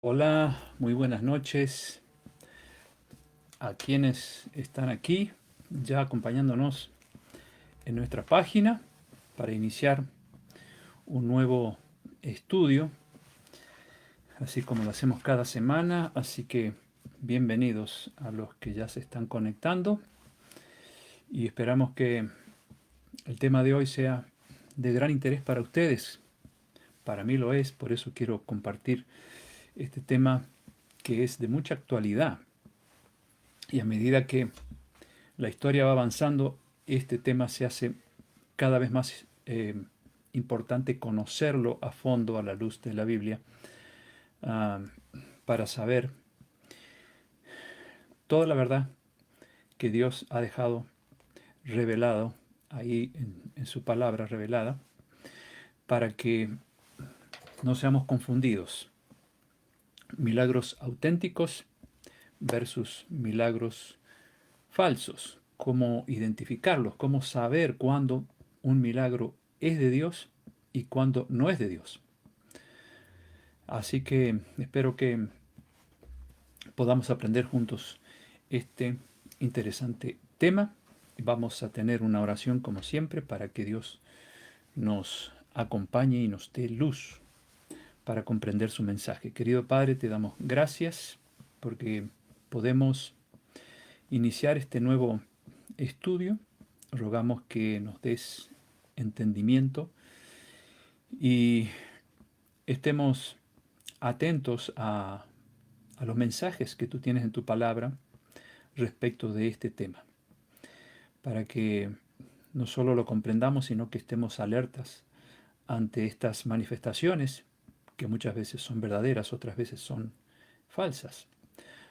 Hola, muy buenas noches a quienes están aquí ya acompañándonos en nuestra página para iniciar un nuevo estudio, así como lo hacemos cada semana. Así que bienvenidos a los que ya se están conectando y esperamos que el tema de hoy sea de gran interés para ustedes. Para mí lo es, por eso quiero compartir este tema que es de mucha actualidad. Y a medida que la historia va avanzando, este tema se hace cada vez más importante conocerlo a fondo a la luz de la Biblia, ah, para saber toda la verdad que Dios ha dejado revelado ahí en su palabra revelada, para que no seamos confundidos. Milagros auténticos versus milagros falsos. Cómo identificarlos, cómo saber cuándo un milagro es de Dios y cuándo no es de Dios. Así que espero que podamos aprender juntos este interesante tema. Vamos a tener una oración como siempre para que Dios nos acompañe y nos dé luz para comprender su mensaje. Querido Padre, te damos gracias porque podemos iniciar este nuevo estudio. Rogamos que nos des entendimiento y estemos atentos a los mensajes que tú tienes en tu palabra respecto de este tema, para que no solo lo comprendamos, sino que estemos alertas ante estas manifestaciones, que muchas veces son verdaderas, otras veces son falsas.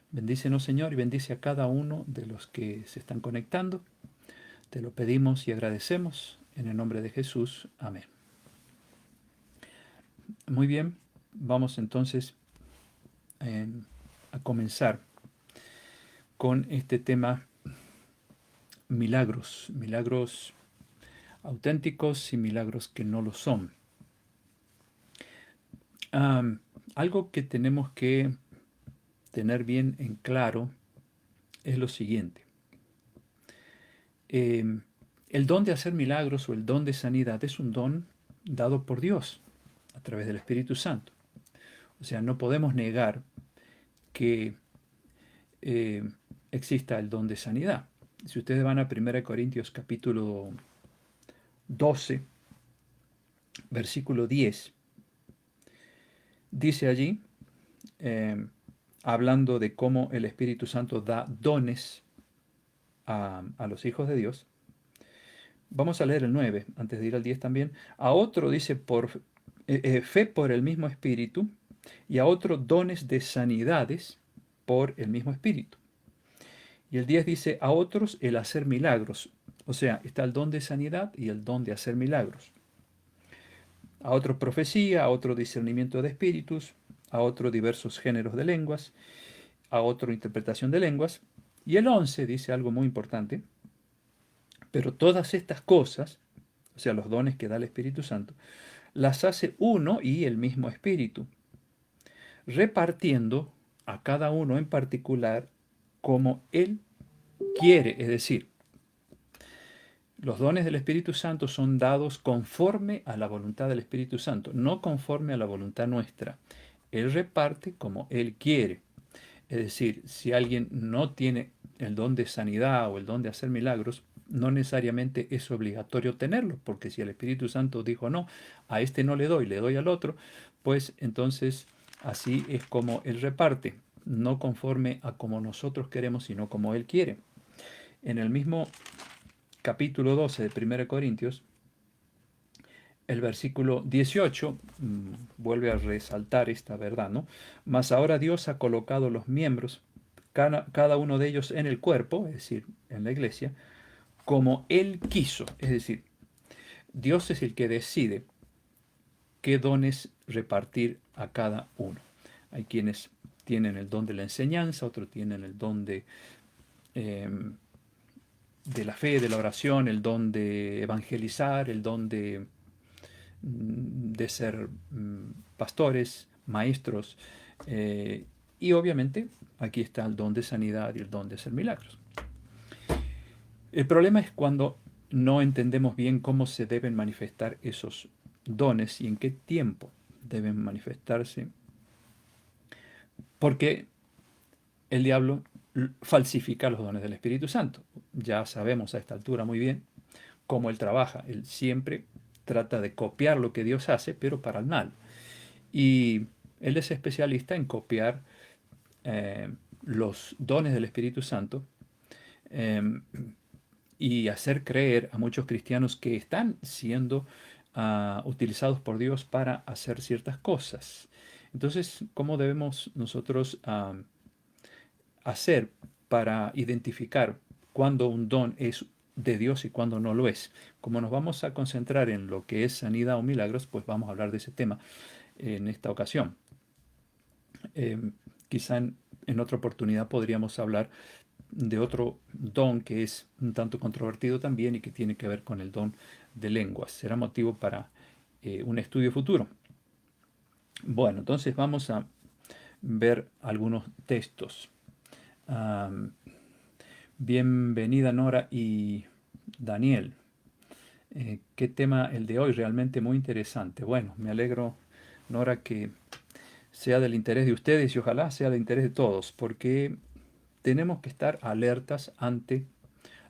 Bendícenos, Señor, y bendice a cada uno de los que se están conectando. Te lo pedimos y agradecemos en el nombre de Jesús. Amén. Muy bien, vamos entonces a comenzar con este tema: milagros, milagros auténticos y milagros que no lo son. Um, Algo que tenemos que tener bien en claro es lo siguiente. Eh, el don de hacer milagros o el don de sanidad es un don dado por Dios a través del Espíritu Santo. O sea, no podemos negar que eh, exista el don de sanidad. Si ustedes van a 1 Corintios capítulo 12, versículo 10, dice allí, eh, hablando de cómo el Espíritu Santo da dones a los hijos de Dios. Vamos a leer el 9 antes de ir al 10 también. A otro dice por fe por el mismo Espíritu, y a otro dones de sanidades por el mismo Espíritu. Y el 10 dice a otros el hacer milagros. O sea, está el don de sanidad y el don de hacer milagros. A otro profecía, a otro discernimiento de espíritus, a otro diversos géneros de lenguas, a otro interpretación de lenguas. Y el 11 dice algo muy importante: pero todas estas cosas, o sea, los dones que da el Espíritu Santo, las hace uno y el mismo Espíritu, repartiendo a cada uno en particular como Él quiere. Es decir, los dones del Espíritu Santo son dados conforme a la voluntad del Espíritu Santo, no conforme a la voluntad nuestra. Él reparte como Él quiere. Es decir, si alguien no tiene el don de sanidad o el don de hacer milagros, no necesariamente es obligatorio tenerlo, porque si el Espíritu Santo dijo no, a este no le doy al otro, pues entonces así es como Él reparte, no conforme a como nosotros queremos, sino como Él quiere. En el mismo capítulo 12 de 1 Corintios, el versículo 18 vuelve a resaltar esta verdad, ¿no? Mas ahora Dios ha colocado los miembros, cada uno de ellos en el cuerpo, es decir, en la iglesia, como Él quiso. Es decir, Dios es el que decide qué dones repartir a cada uno. Hay quienes tienen el don de la enseñanza, otros tienen el don eh, de la fe, de la oración, el don de evangelizar, el don de ser pastores, maestros, Y obviamente aquí está el don de sanidad y el don de hacer milagros. El problema es cuando no entendemos bien cómo se deben manifestar esos dones y en qué tiempo deben manifestarse, porque el diablo falsifica los dones del Espíritu Santo. Ya sabemos a esta altura muy bien cómo él trabaja. Él siempre trata de copiar lo que Dios hace, pero para el mal. Y él es especialista en copiar los dones del Espíritu Santo eh, y hacer creer a muchos cristianos que están siendo utilizados por Dios para hacer ciertas cosas. Entonces, ¿cómo debemos nosotros hacer para identificar cuándo un don es de Dios y cuándo no lo es? Como nos vamos a concentrar en lo que es sanidad o milagros, pues vamos a hablar de ese tema en esta ocasión. Quizá en otra oportunidad podríamos hablar de otro don que es un tanto controvertido también y que tiene que ver con el don de lenguas. Será motivo para un estudio futuro. Bueno, entonces vamos a ver algunos textos. Um, Bienvenida Nora y Daniel. ¿Qué tema el de hoy? Realmente muy interesante. Bueno, me alegro, Nora, que sea del interés de ustedes y ojalá sea del interés de todos, porque tenemos que estar alertas ante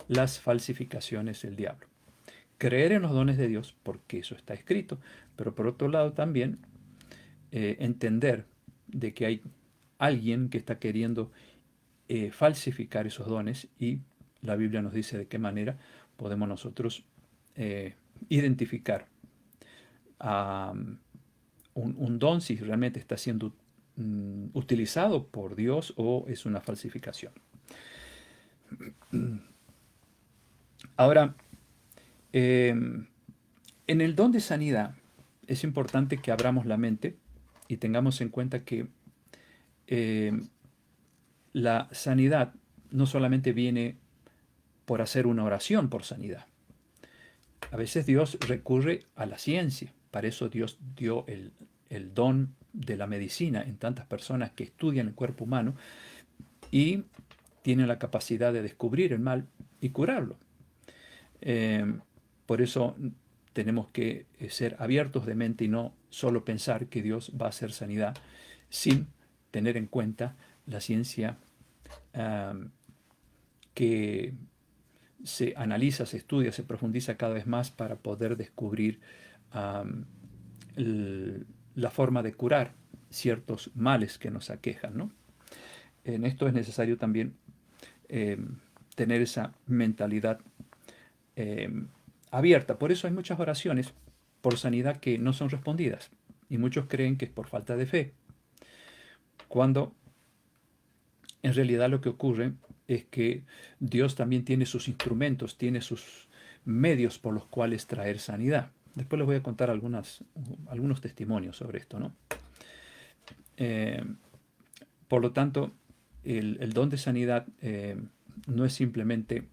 las falsificaciones del diablo. Creer en los dones de Dios, porque eso está escrito, pero por otro lado también entender de que hay alguien que está queriendo falsificar esos dones y la Biblia nos dice de qué manera podemos nosotros identificar a un don si realmente está siendo utilizado por Dios o es una falsificación. Ahora, eh, en el don de sanidad es importante que abramos la mente y tengamos en cuenta que eh, la sanidad no solamente viene por hacer una oración por sanidad. A veces Dios recurre a la ciencia. Para eso Dios dio el don de la medicina en tantas personas que estudian el cuerpo humano y tienen la capacidad de descubrir el mal y curarlo. Por eso tenemos que ser abiertos de mente y no solo pensar que Dios va a hacer sanidad sin tener en cuenta la ciencia que se analiza, se estudia, se profundiza cada vez más para poder descubrir la forma de curar ciertos males que nos aquejan, ¿no? En esto es necesario también tener esa mentalidad eh, abierta. Por eso hay muchas oraciones por sanidad que no son respondidas y muchos creen que es por falta de fe, cuando en realidad lo que ocurre es que Dios también tiene sus instrumentos, tiene sus medios por los cuales traer sanidad. Después les voy a contar algunos testimonios sobre esto, ¿no? Eh, por lo tanto, el don de sanidad no es simplemente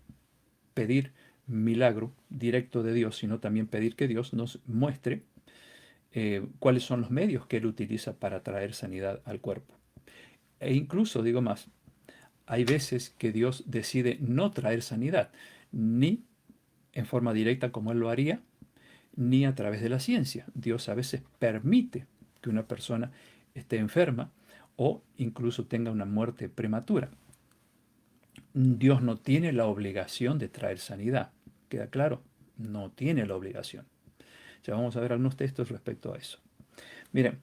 pedir milagro directo de Dios, sino también pedir que Dios nos muestre cuáles son los medios que Él utiliza para traer sanidad al cuerpo. E incluso, digo más, hay veces que Dios decide no traer sanidad, ni en forma directa como Él lo haría, ni a través de la ciencia. Dios a veces permite que una persona esté enferma o incluso tenga una muerte prematura. Dios no tiene la obligación de traer sanidad. ¿Queda claro? No tiene la obligación. Ya vamos a ver algunos textos respecto a eso. Miren,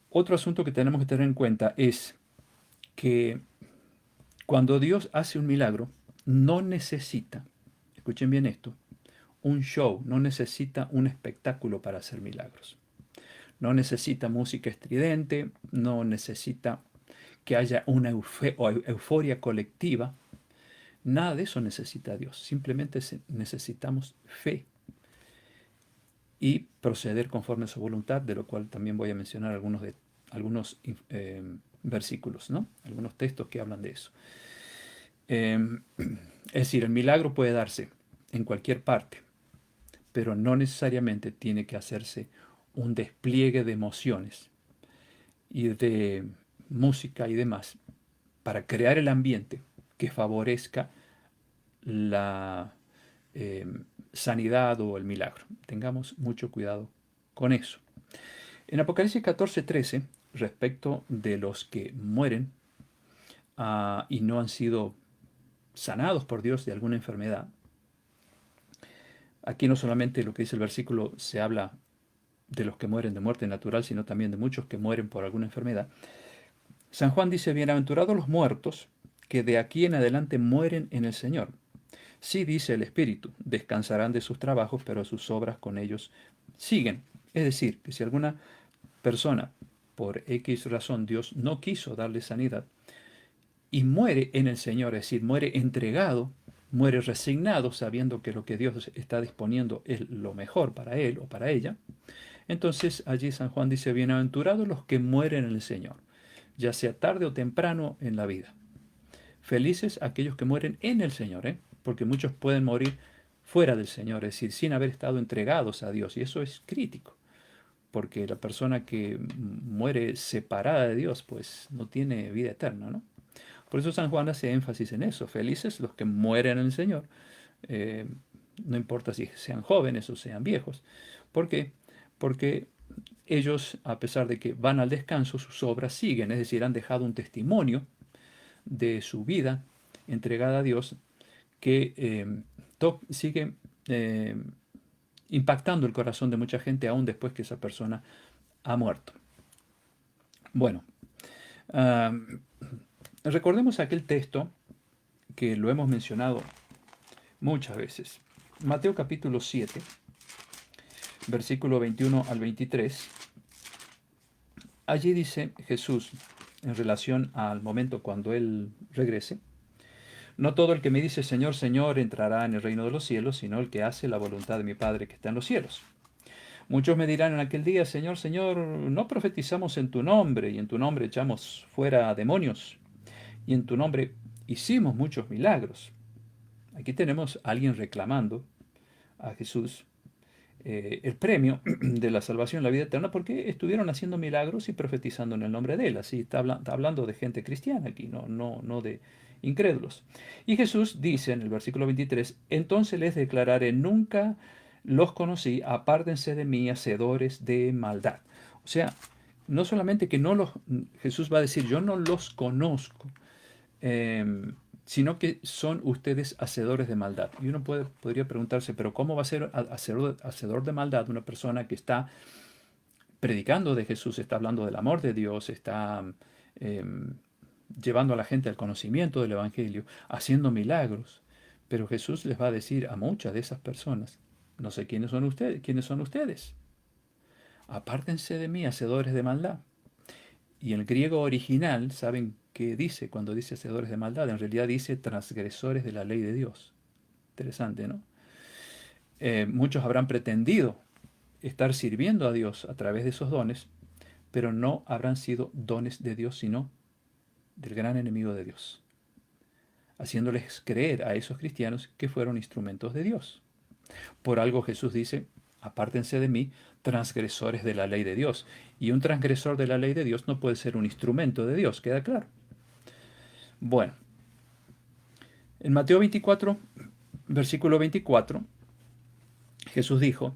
otro asunto que tenemos que tener en cuenta es que cuando Dios hace un milagro, no necesita, escuchen bien esto, un show, no necesita un espectáculo para hacer milagros. No necesita música estridente, no necesita que haya una euforia colectiva. Nada de eso necesita Dios. Simplemente necesitamos fe y proceder conforme a su voluntad, de lo cual también voy a mencionar algunos versículos, ¿no? Algunos textos que hablan de eso. Es decir, el milagro puede darse en cualquier parte, pero no necesariamente tiene que hacerse un despliegue de emociones y de música y demás para crear el ambiente que favorezca la eh, sanidad o el milagro. Tengamos mucho cuidado con eso. En Apocalipsis 14:13, respecto de los que mueren y no han sido sanados por Dios de alguna enfermedad, aquí no solamente lo que dice el versículo se habla de los que mueren de muerte natural, sino también de muchos que mueren por alguna enfermedad. San Juan dice, bienaventurados los muertos que de aquí en adelante mueren en el Señor. Sí, dice el Espíritu, descansarán de sus trabajos, pero sus obras con ellos siguen. Es decir, que si alguna persona, por X razón, Dios no quiso darle sanidad, y muere en el Señor, es decir, muere entregado, muere resignado, sabiendo que lo que Dios está disponiendo es lo mejor para él o para ella, entonces allí San Juan dice, bienaventurados los que mueren en el Señor, ya sea tarde o temprano en la vida. Felices aquellos que mueren en el Señor, ¿eh? Porque muchos pueden morir fuera del Señor, es decir, sin haber estado entregados a Dios, y eso es crítico, porque la persona que muere separada de Dios, pues no tiene vida eterna, ¿no? Por eso San Juan hace énfasis en eso, felices los que mueren en el Señor, eh, no importa si sean jóvenes o sean viejos. ¿Por qué? Porque ellos, a pesar de que van al descanso, sus obras siguen, es decir, han dejado un testimonio de su vida entregada a Dios que sigue eh, impactando el corazón de mucha gente aún después que esa persona ha muerto. Bueno, uh, recordemos aquel texto que lo hemos mencionado muchas veces. Mateo capítulo 7, versículo 21 al 23. Allí dice Jesús, en relación al momento cuando Él regrese, no todo el que me dice Señor, Señor entrará en el reino de los cielos, sino el que hace la voluntad de mi Padre que está en los cielos. Muchos me dirán en aquel día, Señor, Señor, no profetizamos en tu nombre, y en tu nombre echamos fuera demonios, y en tu nombre hicimos muchos milagros. Aquí tenemos a alguien reclamando a Jesús el premio de la salvación, la vida eterna, porque estuvieron haciendo milagros y profetizando en el nombre de Él. Así está hablando de gente cristiana aquí, no de incrédulos. Y Jesús dice en el versículo 23, entonces les declararé, nunca los conocí, apártense de mí, hacedores de maldad. O sea, no solamente que no los, Jesús va a decir, yo no los conozco, sino que son ustedes hacedores de maldad. Y uno podría preguntarse, pero ¿cómo va a ser hacedor de maldad una persona que está predicando de Jesús, está hablando del amor de Dios, está eh, llevando a la gente al conocimiento del Evangelio, haciendo milagros? Pero Jesús les va a decir a muchas de esas personas, no sé quiénes son ustedes. Apártense de mí, hacedores de maldad. Y en el griego original, ¿saben qué dice cuando dice hacedores de maldad? En realidad dice transgresores de la ley de Dios. Interesante, ¿no? Muchos habrán pretendido estar sirviendo a Dios a través de esos dones, pero no habrán sido dones de Dios, sino del gran enemigo de Dios, haciéndoles creer a esos cristianos que fueron instrumentos de Dios. Por algo Jesús dice, apártense de mí, transgresores de la ley de Dios. Y un transgresor de la ley de Dios no puede ser un instrumento de Dios, ¿queda claro? Bueno, en Mateo 24, versículo 24, Jesús dijo,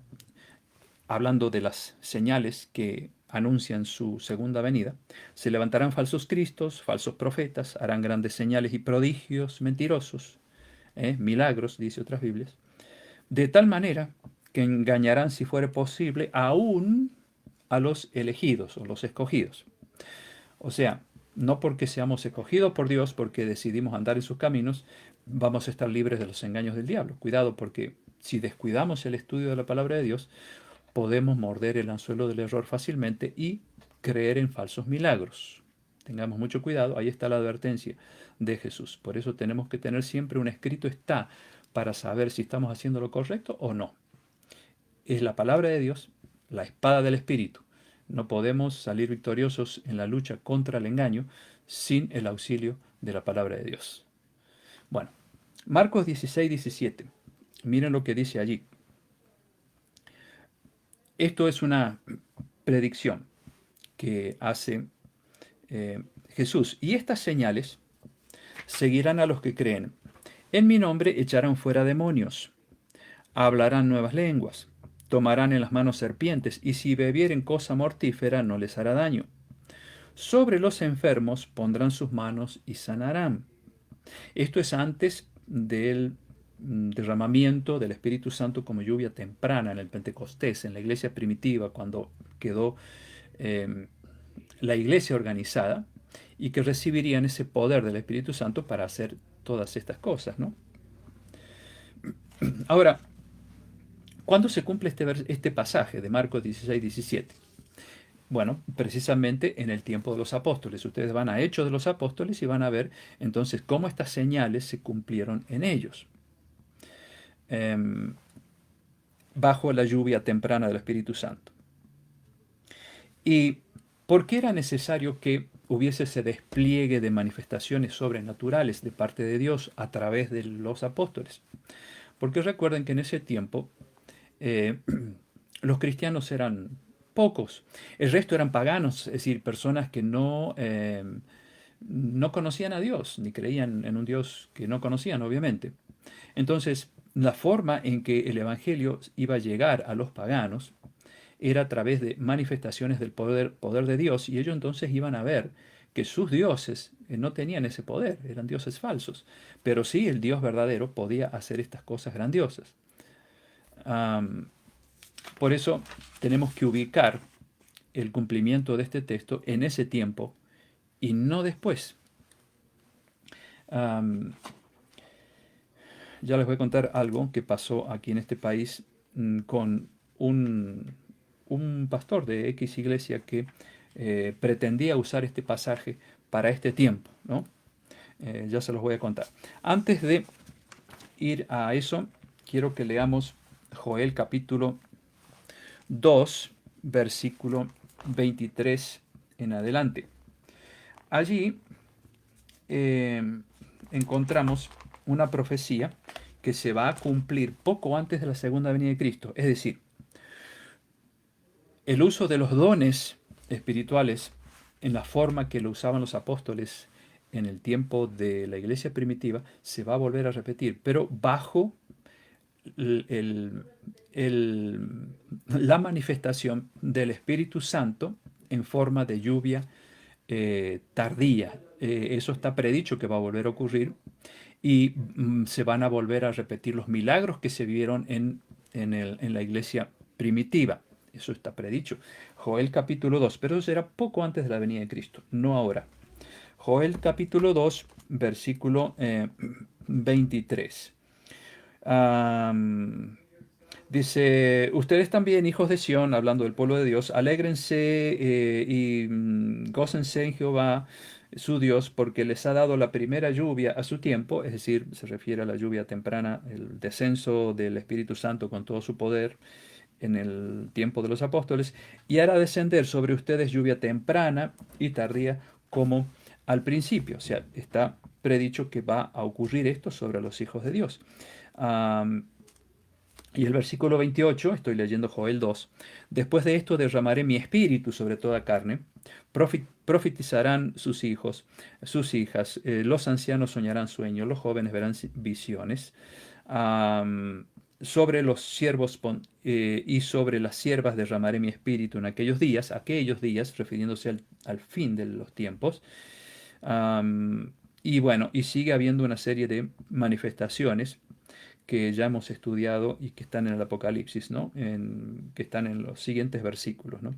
hablando de las señales que anuncian su segunda venida, se levantarán falsos cristos, falsos profetas, harán grandes señales y prodigios mentirosos, milagros, dice otras Biblias, de tal manera que engañarán, si fuere posible, aún a los elegidos o los escogidos. O sea, no porque seamos escogidos por Dios, porque decidimos andar en sus caminos, vamos a estar libres de los engaños del diablo. Cuidado, porque si descuidamos el estudio de la palabra de Dios, podemos morder el anzuelo del error fácilmente y creer en falsos milagros. Tengamos mucho cuidado, ahí está la advertencia de Jesús. Por eso tenemos que tener siempre un escrito está para saber si estamos haciendo lo correcto o no. Es la palabra de Dios, la espada del Espíritu. No podemos salir victoriosos en la lucha contra el engaño sin el auxilio de la palabra de Dios. Bueno, Marcos 16, 17. Miren lo que dice allí. Esto es una predicción que hace Jesús. Y estas señales seguirán a los que creen. En mi nombre echarán fuera demonios, hablarán nuevas lenguas, tomarán en las manos serpientes, y si bebieren cosa mortífera no les hará daño. Sobre los enfermos pondrán sus manos y sanarán. Esto es antes del derramamiento del Espíritu Santo como lluvia temprana en el Pentecostés, en la iglesia primitiva, cuando quedó eh, la iglesia organizada y que recibirían ese poder del Espíritu Santo para hacer todas estas cosas, ¿no? Ahora, ¿cuándo se cumple este pasaje de Marcos 16-17? Bueno, precisamente en el tiempo de los apóstoles. Ustedes van a Hechos de los Apóstoles y van a ver entonces cómo estas señales se cumplieron en ellos, eh, bajo la lluvia temprana del Espíritu Santo. ¿Y por qué era necesario que hubiese ese despliegue de manifestaciones sobrenaturales de parte de Dios a través de los apóstoles? Porque recuerden que en ese tiempo eh, los cristianos eran pocos, el resto eran paganos, es decir, personas que no conocían a Dios, ni creían en un Dios que no conocían, obviamente. Entonces, la forma en que el Evangelio iba a llegar a los paganos era a través de manifestaciones del poder de Dios, y ellos entonces iban a ver que sus dioses no tenían ese poder, eran dioses falsos, pero sí el Dios verdadero podía hacer estas cosas grandiosas. Um, por eso tenemos que ubicar el cumplimiento de este texto en ese tiempo y no después. Um, ya les voy a contar algo que pasó aquí en este país con un pastor de X iglesia que pretendía usar este pasaje para este tiempo, ¿no? Ya se los voy a contar. Antes de ir a eso, quiero que leamos Joel capítulo 2, versículo 23 en adelante. Allí encontramos una profecía que se va a cumplir poco antes de la segunda venida de Cristo. Es decir, el uso de los dones espirituales en la forma que lo usaban los apóstoles en el tiempo de la iglesia primitiva se va a volver a repetir, pero bajo el, el, la manifestación del Espíritu Santo en forma de lluvia tardía. Eso está predicho que va a volver a ocurrir y se van a volver a repetir los milagros que se vieron en la iglesia primitiva. Eso está predicho. Joel capítulo 2, pero eso será poco antes de la venida de Cristo, no ahora. Joel capítulo 2, versículo 23. Um, Dice, ustedes también, hijos de Sión, hablando del pueblo de Dios, alégrense y gócense en Jehová, su Dios, porque les ha dado la primera lluvia a su tiempo, es decir, se refiere a la lluvia temprana, el descenso del Espíritu Santo con todo su poder en el tiempo de los apóstoles, y hará descender sobre ustedes lluvia temprana y tardía como al principio. O sea, está predicho que va a ocurrir esto sobre los hijos de Dios. Um, y el versículo 28, estoy leyendo Joel 2, después de esto derramaré mi espíritu sobre toda carne, profetizarán sus hijos, sus hijas, los ancianos soñarán sueños, los jóvenes verán visiones, sobre los siervos y sobre las siervas derramaré mi espíritu en aquellos días, refiriéndose al fin de los tiempos. Y bueno, y sigue habiendo una serie de manifestaciones que ya hemos estudiado y que están en el Apocalipsis, ¿no? Que están en los siguientes versículos, ¿no?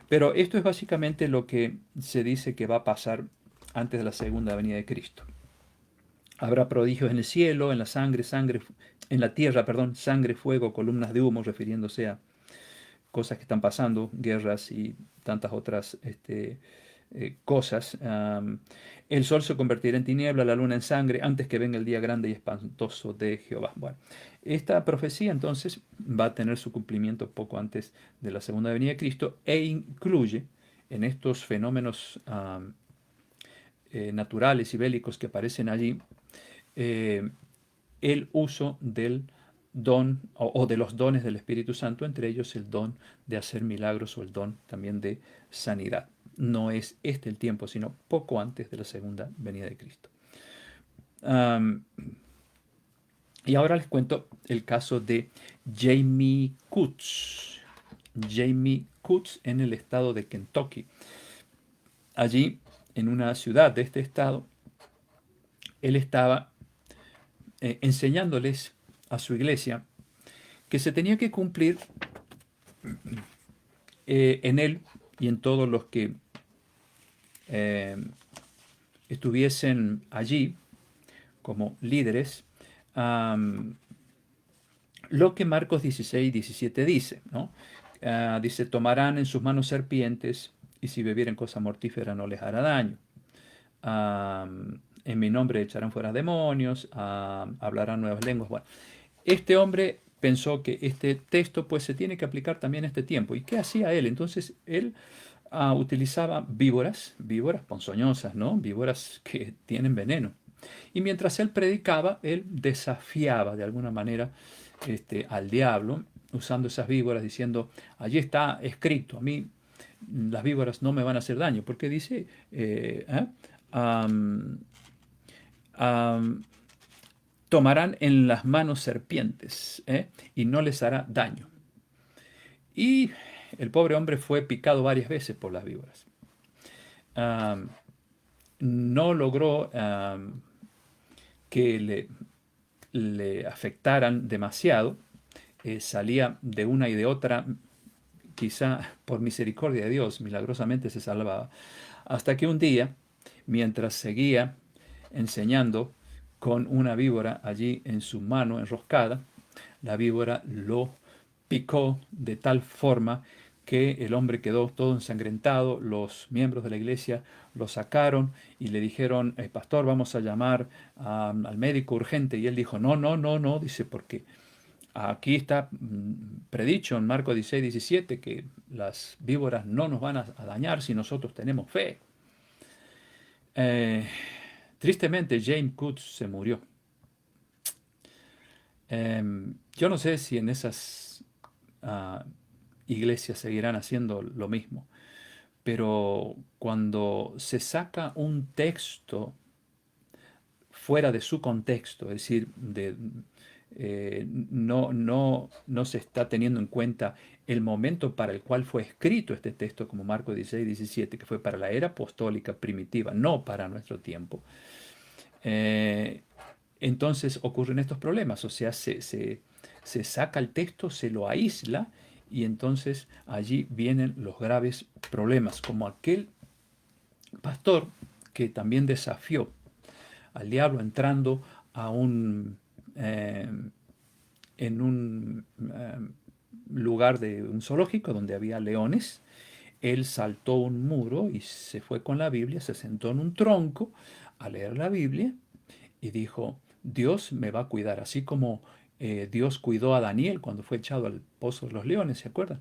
Pero esto es básicamente lo que se dice que va a pasar antes de la segunda venida de Cristo. Habrá prodigios en el cielo, en la en la tierra, perdón, sangre, fuego, columnas de humo, refiriéndose a cosas que están pasando, guerras y tantas otras cosas. El sol se convertirá en tiniebla, la luna en sangre, antes que venga el día grande y espantoso de Jehová. Bueno, esta profecía entonces va a tener su cumplimiento poco antes de la segunda venida de Cristo e incluye en estos fenómenos naturales y bélicos que aparecen allí el uso del don o de los dones del Espíritu Santo, entre ellos el don de hacer milagros o el don también de sanidad. No es este el tiempo, sino poco antes de la segunda venida de Cristo. Am, y ahora les cuento el caso de Jamie Coots. Jamie Coots en el estado de Kentucky. Allí, en una ciudad de este estado, él estaba enseñándoles a su iglesia que se tenía que cumplir en él y en todos los que eh, estuviesen allí como líderes, um, lo que Marcos 16:17 dice, ¿no? Dice, tomarán en sus manos serpientes y si bebieren cosa mortífera no les hará daño. En mi nombre echarán fuera demonios, hablarán nuevas lenguas. Bueno, este hombre pensó que este texto pues se tiene que aplicar también a este tiempo. ¿Y qué hacía él? Entonces él utilizaba víboras ponzoñosas, ¿no? Víboras que tienen veneno. Y mientras él predicaba, él desafiaba de alguna manera al diablo, usando esas víboras, diciendo, allí está escrito, a mí las víboras no me van a hacer daño, porque dice, am, am, tomarán en las manos serpientes, y no les hará daño. Y el pobre hombre fue picado varias veces por las víboras. Am, no logró que le afectaran demasiado, salía de una y de otra, quizá por misericordia de Dios, milagrosamente se salvaba, hasta que un día, mientras seguía enseñando con una víbora allí en su mano enroscada, la víbora lo picó de tal forma que el hombre quedó todo ensangrentado, los miembros de la iglesia lo sacaron y le dijeron, pastor, vamos a llamar al médico urgente. Y él dijo, no, no, no, no, dice, porque aquí está predicho en Marcos 16:17 que las víboras no nos van a dañar si nosotros tenemos fe. Eh, Tristemente, James Coots se murió. Yo no sé si en esas iglesias seguirán haciendo lo mismo, pero cuando se saca un texto fuera de su contexto, es decir, no se está teniendo en cuenta el momento para el cual fue escrito este texto, como Marcos 16:17, que fue para la era apostólica primitiva, no para nuestro tiempo. Entonces ocurren estos problemas, o sea, se saca el texto, se lo aísla y entonces allí vienen los graves problemas, como aquel pastor que también desafió al diablo entrando a eh, en un lugar de un zoológico donde había leones. Él saltó un muro y se fue con la Biblia, se sentó en un tronco a leer la Biblia y dijo, Dios me va a cuidar, así como Dios cuidó a Daniel cuando fue echado al pozo de los leones, ¿se acuerdan?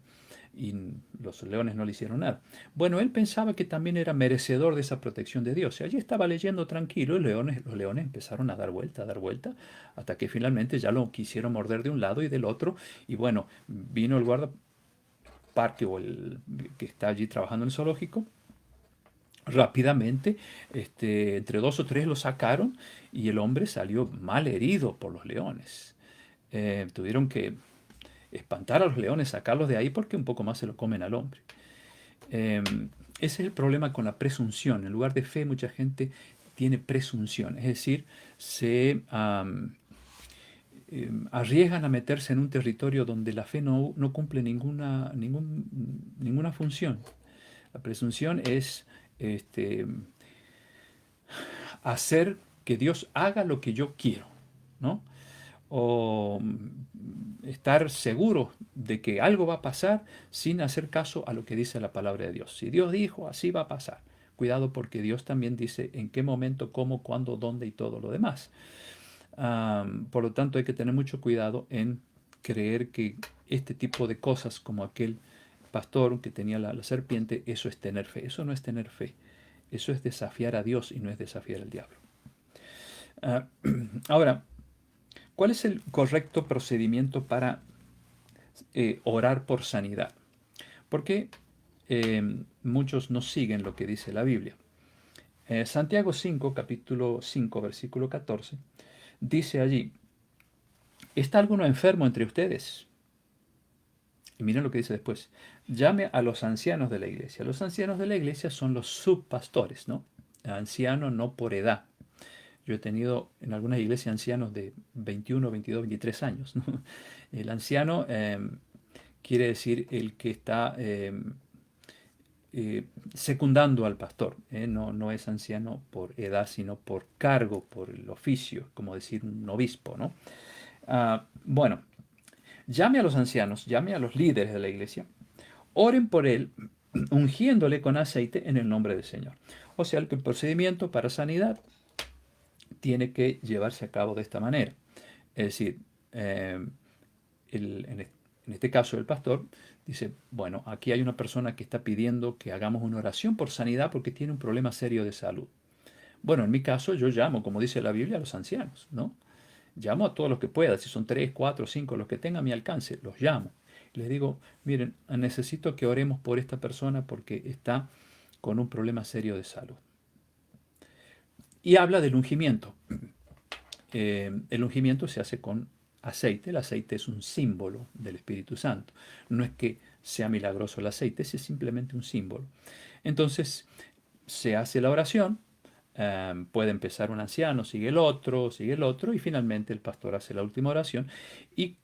Y los leones no le hicieron nada. Bueno, él pensaba que también era merecedor de esa protección de Dios. Y allí estaba leyendo tranquilo y los leones empezaron a dar vuelta, hasta que finalmente ya lo quisieron morder de un lado y del otro. Y bueno, vino el guardaparque o el que está allí trabajando en el zoológico. Rápidamente, entre dos o tres lo sacaron y el hombre salió mal herido por los leones. Tuvieron que espantar a los leones, sacarlos de ahí porque un poco más se lo comen al hombre. Eh, Ese es el problema con la presunción. En lugar de fe, mucha gente tiene presunción, es decir, se arriesgan a meterse en un territorio donde la fe no cumple ninguna función. La presunción es este, hacer que Dios haga lo que yo quiero, ¿no? O estar seguro de que algo va a pasar sin hacer caso a lo que dice la palabra de Dios. Si Dios dijo, así va a pasar. Cuidado porque Dios también dice en qué momento, cómo, cuándo, dónde y todo lo demás. Por lo tanto, hay que tener mucho cuidado en creer que este tipo de cosas, como aquel pastor que tenía la serpiente, eso es tener fe. Eso no es tener fe. Eso es desafiar a Dios y no es desafiar al diablo. Ah, Ahora, ¿Cuál es el correcto procedimiento para orar por sanidad? Porque muchos no siguen lo que dice la Biblia. Santiago 5, capítulo 5, versículo 14, dice allí, ¿está alguno enfermo entre ustedes? Y miren lo que dice después, llame a los ancianos de la iglesia. Los ancianos de la iglesia son los subpastores, ¿no? Anciano no por edad. Yo he tenido en algunas iglesias ancianos de 21, 22, 23 años, ¿no? El anciano quiere decir el que está secundando al pastor. No, no es anciano por edad, sino por cargo, por el oficio, como decir un obispo, ¿no? Bueno, llame a los ancianos, llame a los líderes de la iglesia, oren por él, ungiéndole con aceite en el nombre del Señor. O sea, que el procedimiento para sanidad tiene que llevarse a cabo de esta manera. Es decir, en este caso el pastor dice, bueno, aquí hay una persona que está pidiendo que hagamos una oración por sanidad porque tiene un problema serio de salud. Bueno, en mi caso yo llamo, como dice la Biblia, a los ancianos, ¿no? Llamo a todos los que pueda, si son 3, 4, 5, los que tengan a mi alcance, los llamo. Les digo, miren, necesito que oremos por esta persona porque está con un problema serio de salud. Y habla del ungimiento. El ungimiento se hace con aceite. El aceite es un símbolo del Espíritu Santo. No es que sea milagroso el aceite, es simplemente un símbolo. Entonces, se hace la oración. Puede empezar un anciano, sigue el otro, y finalmente el pastor hace la última oración y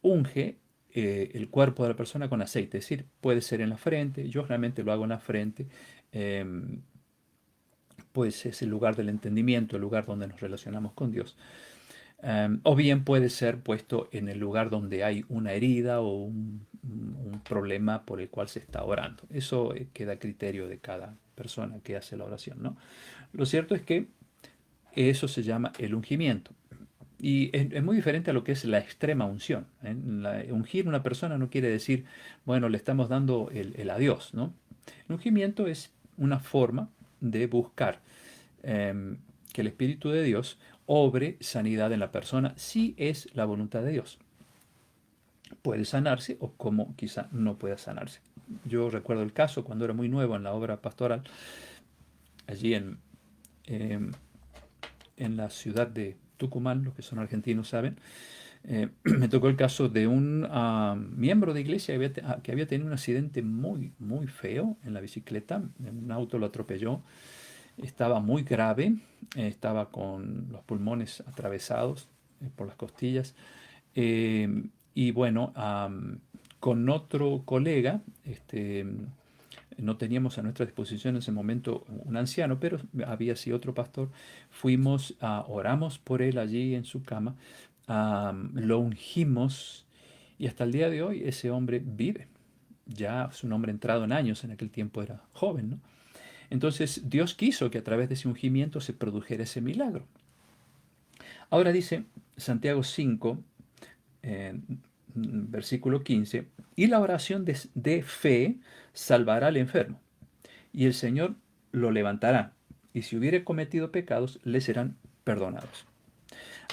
unge el cuerpo de la persona con aceite. Es decir, puede ser en la frente, yo realmente lo hago en la frente, pues es el lugar del entendimiento, el lugar donde nos relacionamos con Dios. O bien puede ser puesto en el lugar donde hay una herida o un problema por el cual se está orando. Eso queda a criterio de cada persona que hace la oración, ¿no? Lo cierto es que eso se llama el ungimiento. Y es muy diferente a lo que es la extrema unción. Ungir a una persona no quiere decir, bueno, le estamos dando el adiós, ¿no? El ungimiento es una forma de buscar que el Espíritu de Dios obre sanidad en la persona si es la voluntad de Dios. Puede sanarse o como quizá no pueda sanarse. Yo recuerdo el caso cuando era muy nuevo en la obra pastoral, allí eh, en la ciudad de Tucumán, los que son argentinos saben, me tocó el caso de un miembro de iglesia que había tenido un accidente muy, muy feo en la bicicleta. Un auto lo atropelló, estaba muy grave, estaba con los pulmones atravesados por las costillas. Y bueno, con otro colega, no teníamos a nuestra disposición en ese momento un anciano, pero había sí otro pastor. Fuimos, oramos por él allí en su cama, lo ungimos y hasta el día de hoy ese hombre vive. Ya es un hombre entrado en años, en aquel tiempo era joven, ¿no? Entonces Dios quiso que a través de ese ungimiento se produjera ese milagro. Ahora dice Santiago 5, versículo 15, y la oración de fe salvará al enfermo, y el Señor lo levantará, y si hubiere cometido pecados, le serán perdonados.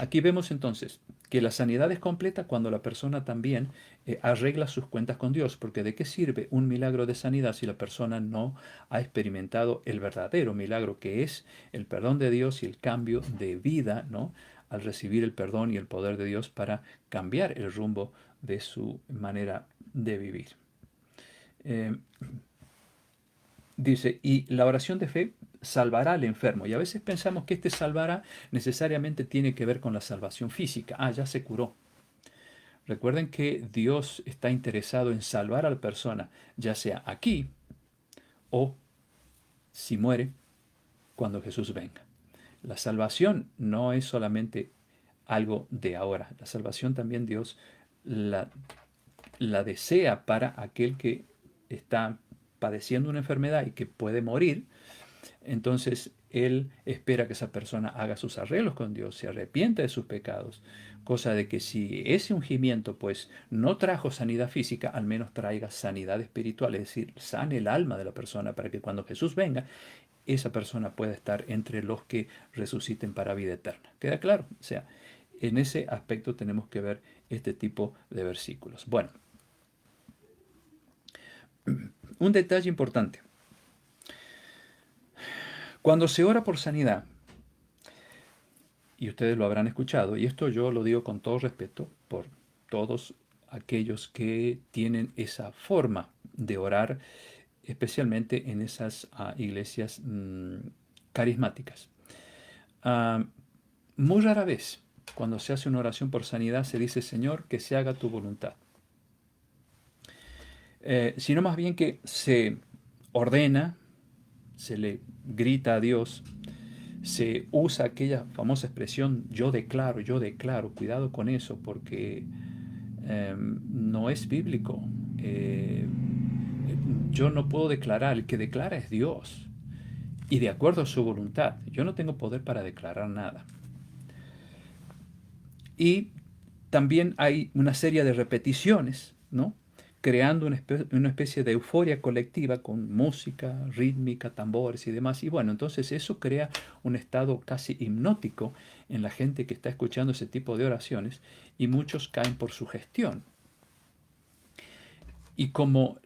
Aquí vemos entonces que la sanidad es completa cuando la persona también arregla sus cuentas con Dios, porque ¿de qué sirve un milagro de sanidad si la persona no ha experimentado el verdadero milagro que es el perdón de Dios y el cambio de vida, ¿no? Al recibir el perdón y el poder de Dios para cambiar el rumbo de su manera de vivir. Dice, y la oración de fe salvará al enfermo. Y a veces pensamos que este salvará necesariamente tiene que ver con la salvación física. Ya se curó. Recuerden que Dios está interesado en salvar a la persona, ya sea aquí o si muere cuando Jesús venga. La salvación no es solamente algo de ahora. La salvación también Dios la, la desea para aquel que está padeciendo una enfermedad y que puede morir. Entonces Él espera que esa persona haga sus arreglos con Dios, se arrepienta de sus pecados, cosa de que si ese ungimiento pues no trajo sanidad física, al menos traiga sanidad espiritual, es decir, sane el alma de la persona para que cuando Jesús venga, esa persona pueda estar entre los que resuciten para vida eterna. ¿Queda claro? O sea, En ese aspecto tenemos que ver este tipo de versículos. Bueno, un detalle importante. Cuando se ora por sanidad, y ustedes lo habrán escuchado, y esto yo lo digo con todo respeto por todos aquellos que tienen esa forma de orar, especialmente en esas iglesias carismáticas. Ah, Muy rara vez, cuando se hace una oración por sanidad, se dice, Señor, que se haga tu voluntad. Sino más bien que se ordena, se le grita a Dios, se usa aquella famosa expresión, yo declaro, cuidado con eso, porque no es bíblico. Eh, yo no puedo declarar, el que declara es Dios, y de acuerdo a su voluntad. Yo no tengo poder para declarar nada. Y también hay una serie de repeticiones, ¿no? Creando una especie de euforia colectiva con música, rítmica, tambores y demás. Y bueno, entonces eso crea un estado casi hipnótico en la gente que está escuchando ese tipo de oraciones y muchos caen por su gestión. Y como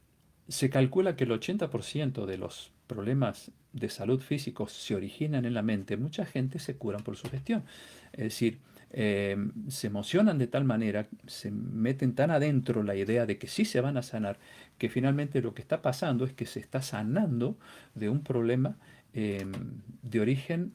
se calcula que el 80% de los problemas de salud físicos se originan en la mente, mucha gente se cura por su gestión. Es decir, se emocionan de tal manera, se meten tan adentro la idea de que sí se van a sanar, que finalmente lo que está pasando es que se está sanando de un problema eh, de origen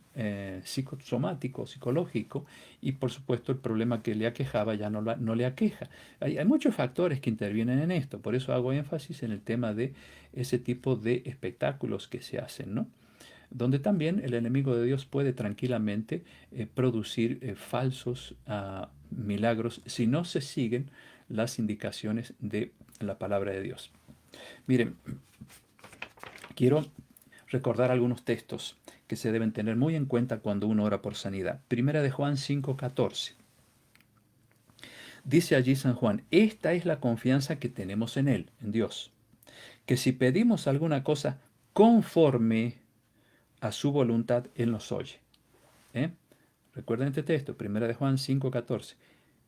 psicosomático, psicológico, y por supuesto el problema que le aquejaba ya no le aqueja. Hay muchos factores que intervienen en esto, por eso hago énfasis en el tema de ese tipo de espectáculos que se hacen, ¿no? Donde también el enemigo de Dios puede tranquilamente producir falsos milagros si no se siguen las indicaciones de la palabra de Dios. Miren, quiero recordar algunos textos que se deben tener muy en cuenta cuando uno ora por sanidad. Primera de Juan 5:14. Dice allí San Juan, esta es la confianza que tenemos en Él, en Dios, que si pedimos alguna cosa conforme a su voluntad, Él nos oye. ¿Eh? Recuerden este texto, 1 de Juan 5:14.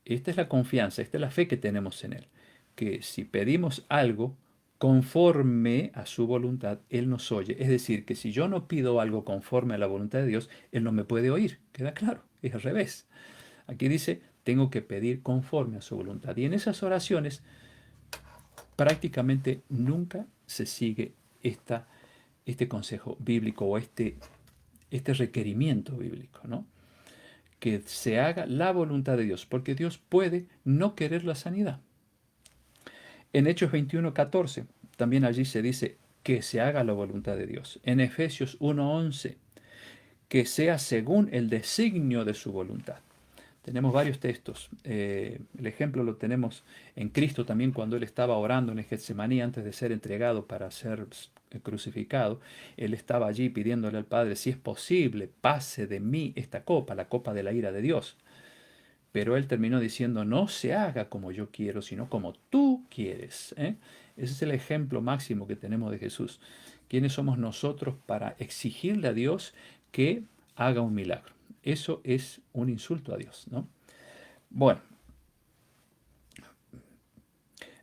Esta es la confianza, esta es la fe que tenemos en Él, que si pedimos algo conforme a su voluntad, Él nos oye. Es decir, que si yo no pido algo conforme a la voluntad de Dios, Él no me puede oír. ¿Queda claro? Es al revés. Aquí dice, tengo que pedir conforme a su voluntad. Y en esas oraciones prácticamente nunca se sigue este consejo bíblico o este requerimiento bíblico, ¿no? Que se haga la voluntad de Dios, porque Dios puede no querer la sanidad. En Hechos 21:14, también allí se dice que se haga la voluntad de Dios. En Efesios 1:11, que sea según el designio de su voluntad. Tenemos varios textos. El ejemplo lo tenemos en Cristo también cuando Él estaba orando en el Getsemaní antes de ser entregado para ser crucificado. Él estaba allí pidiéndole al Padre, si es posible, pase de mí esta copa, la copa de la ira de Dios. Pero Él terminó diciendo, no se haga como yo quiero, sino como tú quieres. ¿Eh? Ese es el ejemplo máximo que tenemos de Jesús. ¿Quiénes somos nosotros para exigirle a Dios que haga un milagro? Eso es un insulto a Dios, ¿no? Bueno,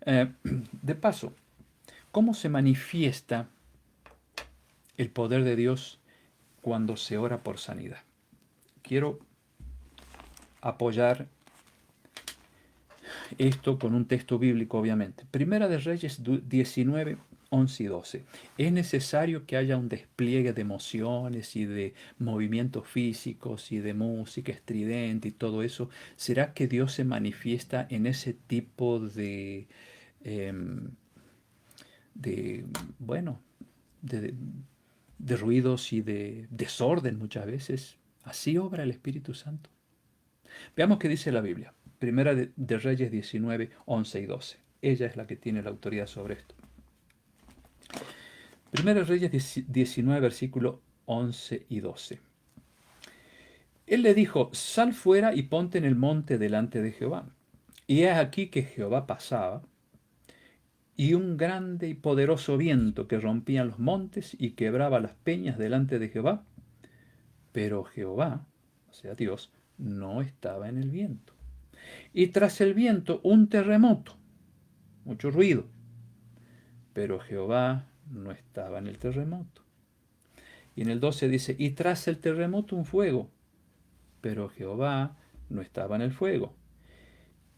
de paso, ¿cómo se manifiesta el poder de Dios cuando se ora por sanidad? Quiero apoyar esto con un texto bíblico, obviamente. Primera de Reyes 19, 11 y 12. Es necesario que haya un despliegue de emociones y de movimientos físicos y de música estridente y todo eso. ¿Será que Dios se manifiesta en ese tipo em, de bueno, de, de ruidos y de desorden muchas veces? Así obra el Espíritu Santo. Veamos qué dice la Biblia. Primera de Reyes 19, 11 y 12. Ella es la que tiene la autoridad sobre esto. Primera de Reyes 19, versículo 11 y 12. Él le dijo, sal fuera y ponte en el monte delante de Jehová. Y es aquí que Jehová pasaba, y un grande y poderoso viento que rompía los montes y quebraba las peñas delante de Jehová. Pero Jehová, o sea Dios, no estaba en el viento. Y tras el viento un terremoto, mucho ruido, pero Jehová no estaba en el terremoto. Y en el 12 dice, y tras el terremoto un fuego, pero Jehová no estaba en el fuego.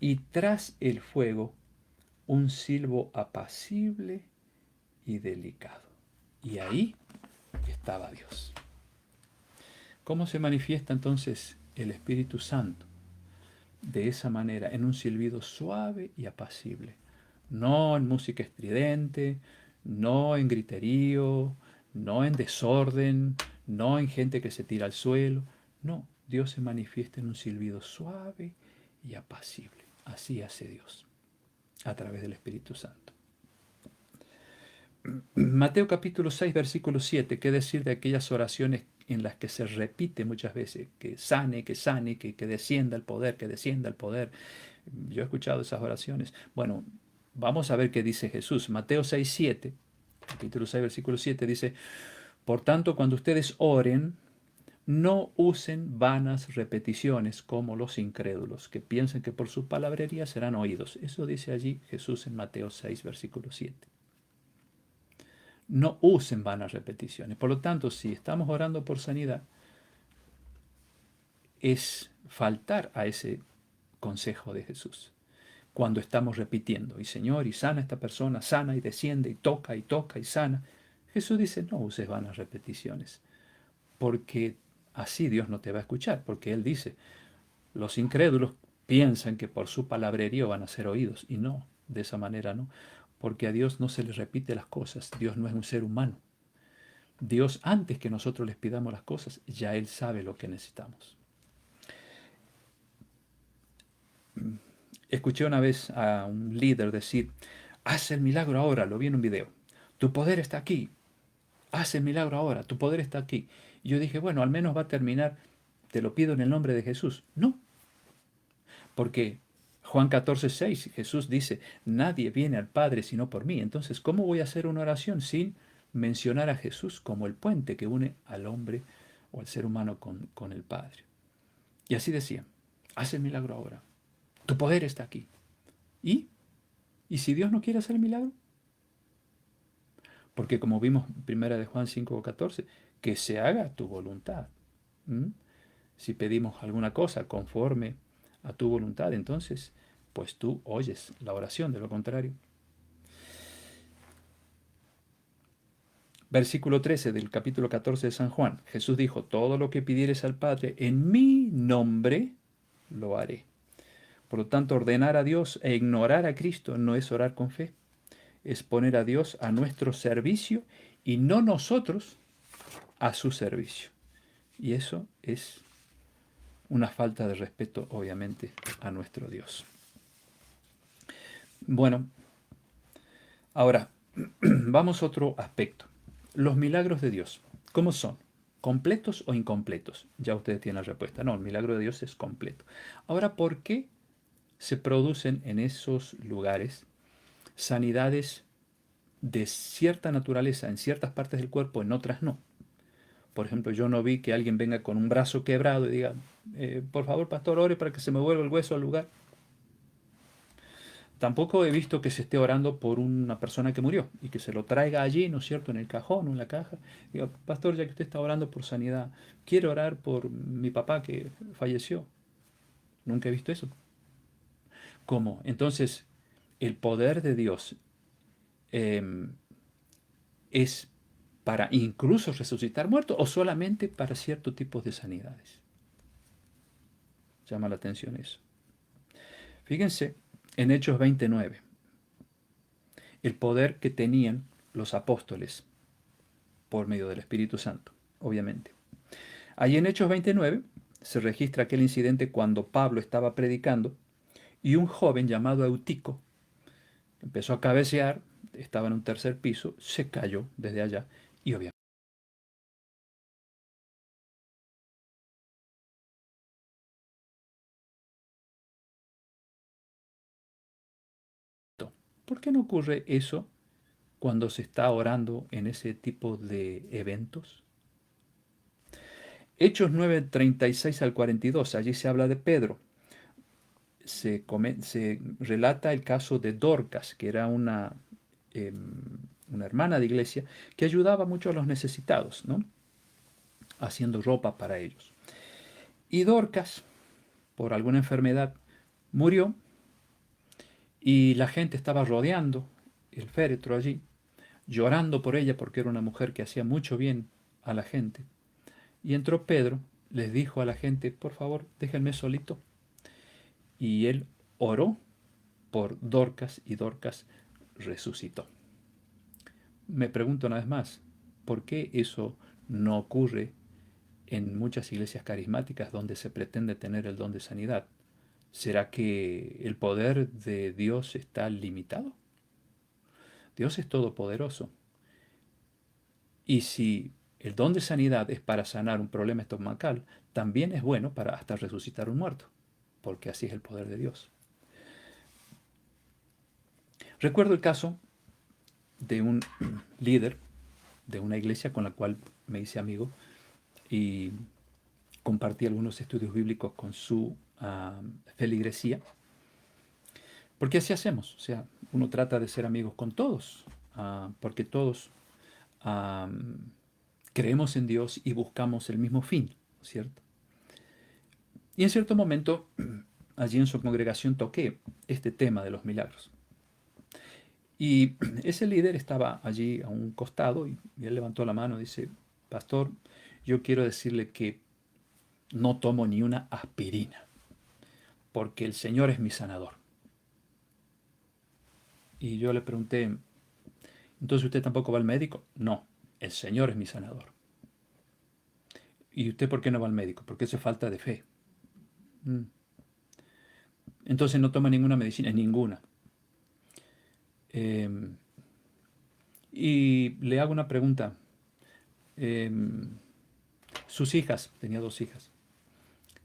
Y tras el fuego un silbo apacible y delicado. Y ahí estaba Dios. ¿Cómo se manifiesta entonces el Espíritu Santo? De esa manera, en un silbido suave y apacible. No en música estridente, no en griterío, no en desorden, no en gente que se tira al suelo. No, Dios se manifiesta en un silbido suave y apacible. Así hace Dios, a través del Espíritu Santo. Mateo capítulo 6, versículo 7, ¿qué decir de aquellas oraciones en las que se repite muchas veces, que sane, que descienda el poder, que descienda el poder? Yo he escuchado esas oraciones. Bueno, vamos a ver qué dice Jesús. Mateo 6, 7, capítulo 6, versículo 7 dice, por tanto, cuando ustedes oren, no usen vanas repeticiones como los incrédulos, que piensan que por su palabrería serán oídos. Eso dice allí Jesús en Mateo 6, versículo 7. No usen vanas repeticiones. Por lo tanto, si estamos orando por sanidad, es faltar a ese consejo de Jesús. Cuando estamos repitiendo, y Señor, y sana esta persona, sana y desciende, y toca y sana. Jesús dice, no uses vanas repeticiones, porque así Dios no te va a escuchar, porque Él dice, los incrédulos piensan que por su palabrerío van a ser oídos, y no, de esa manera no, porque a Dios no se le repite las cosas, Dios no es un ser humano. Dios, antes que nosotros les pidamos las cosas, ya Él sabe lo que necesitamos. Escuché una vez a un líder decir, haz el milagro ahora, lo vi en un video. Tu poder está aquí, haz el milagro ahora, tu poder está aquí. Y yo dije, bueno, al menos va a terminar, te lo pido en el nombre de Jesús. No, porque Juan 14:6, Jesús dice, nadie viene al Padre sino por mí. Entonces, ¿cómo voy a hacer una oración sin mencionar a Jesús como el puente que une al hombre o al ser humano con el Padre? Y así decía, haz el milagro ahora, tu poder está aquí. ¿Y? ¿Y si Dios no quiere hacer el milagro? Porque como vimos en 1 de Juan 5:14, que se haga tu voluntad. ¿Mm? Si pedimos alguna cosa conforme a tu voluntad, entonces, pues tú oyes la oración, de lo contrario. Versículo 13 del capítulo 14 de San Juan. Jesús dijo, todo lo que pidieres al Padre en mi nombre, lo haré. Por lo tanto, ordenar a Dios e ignorar a Cristo no es orar con fe, es poner a Dios a nuestro servicio y no nosotros a su servicio. Y eso es una falta de respeto, obviamente, a nuestro Dios. Bueno, ahora vamos a otro aspecto. Los milagros de Dios, ¿cómo son? ¿Completos o incompletos? Ya ustedes tienen la respuesta. No, el milagro de Dios es completo. Ahora, ¿por qué se producen en esos lugares sanidades de cierta naturaleza en ciertas partes del cuerpo, en otras no? Por ejemplo, yo no vi que alguien venga con un brazo quebrado y diga, por favor, pastor, ore para que se me vuelva el hueso al lugar. Tampoco he visto que se esté orando por una persona que murió y que se lo traiga allí, ¿no es cierto?, en el cajón o en la caja. Diga, pastor, ya que usted está orando por sanidad, quiero orar por mi papá que falleció. Nunca he visto eso. ¿Cómo? Entonces, el poder de Dios eh, es para incluso resucitar muertos o solamente para ciertos tipos de sanidades. Llama la atención eso. Fíjense en Hechos 29, el poder que tenían los apóstoles por medio del Espíritu Santo, obviamente. Allí en Hechos 29 se registra aquel incidente cuando Pablo estaba predicando y un joven llamado Eutico empezó a cabecear, estaba en un tercer piso, se cayó desde allá y obviamente, ¿por qué no ocurre eso cuando se está orando en ese tipo de eventos? Hechos 9:36 al 42, allí se habla de Pedro. Se relata el caso de Dorcas, que era una hermana de iglesia que ayudaba mucho a los necesitados, ¿no? Haciendo ropa para ellos. Y Dorcas, por alguna enfermedad, murió y la gente estaba rodeando el féretro allí, llorando por ella porque era una mujer que hacía mucho bien a la gente. Y entró Pedro, les dijo a la gente, por favor, déjenme solito. Y él oró por Dorcas y Dorcas resucitó. Me pregunto una vez más, ¿por qué eso no ocurre en muchas iglesias carismáticas donde se pretende tener el don de sanidad? ¿Será que el poder de Dios está limitado? Dios es todopoderoso. Y si el don de sanidad es para sanar un problema estomacal, también es bueno para hasta resucitar un muerto, porque así es el poder de Dios. Recuerdo el caso de un líder de una iglesia con la cual me hice amigo y compartí algunos estudios bíblicos con su feligresía, porque así hacemos, o sea, uno trata de ser amigos con todos, porque todos uh, creemos en Dios y buscamos el mismo fin, ¿cierto? Y en cierto momento, allí en su congregación toqué este tema de los milagros. Y ese líder estaba allí a un costado y él levantó la mano y dice, pastor, yo quiero decirle que no tomo ni una aspirina, porque el Señor es mi sanador. Y yo le pregunté, ¿entonces usted tampoco va al médico? No, el Señor es mi sanador. ¿Y usted por qué no va al médico? Porque eso es falta de fe. Entonces no toma ninguna medicina, ninguna. Eh, y le hago una pregunta. Eh, sus hijas, tenía dos hijas,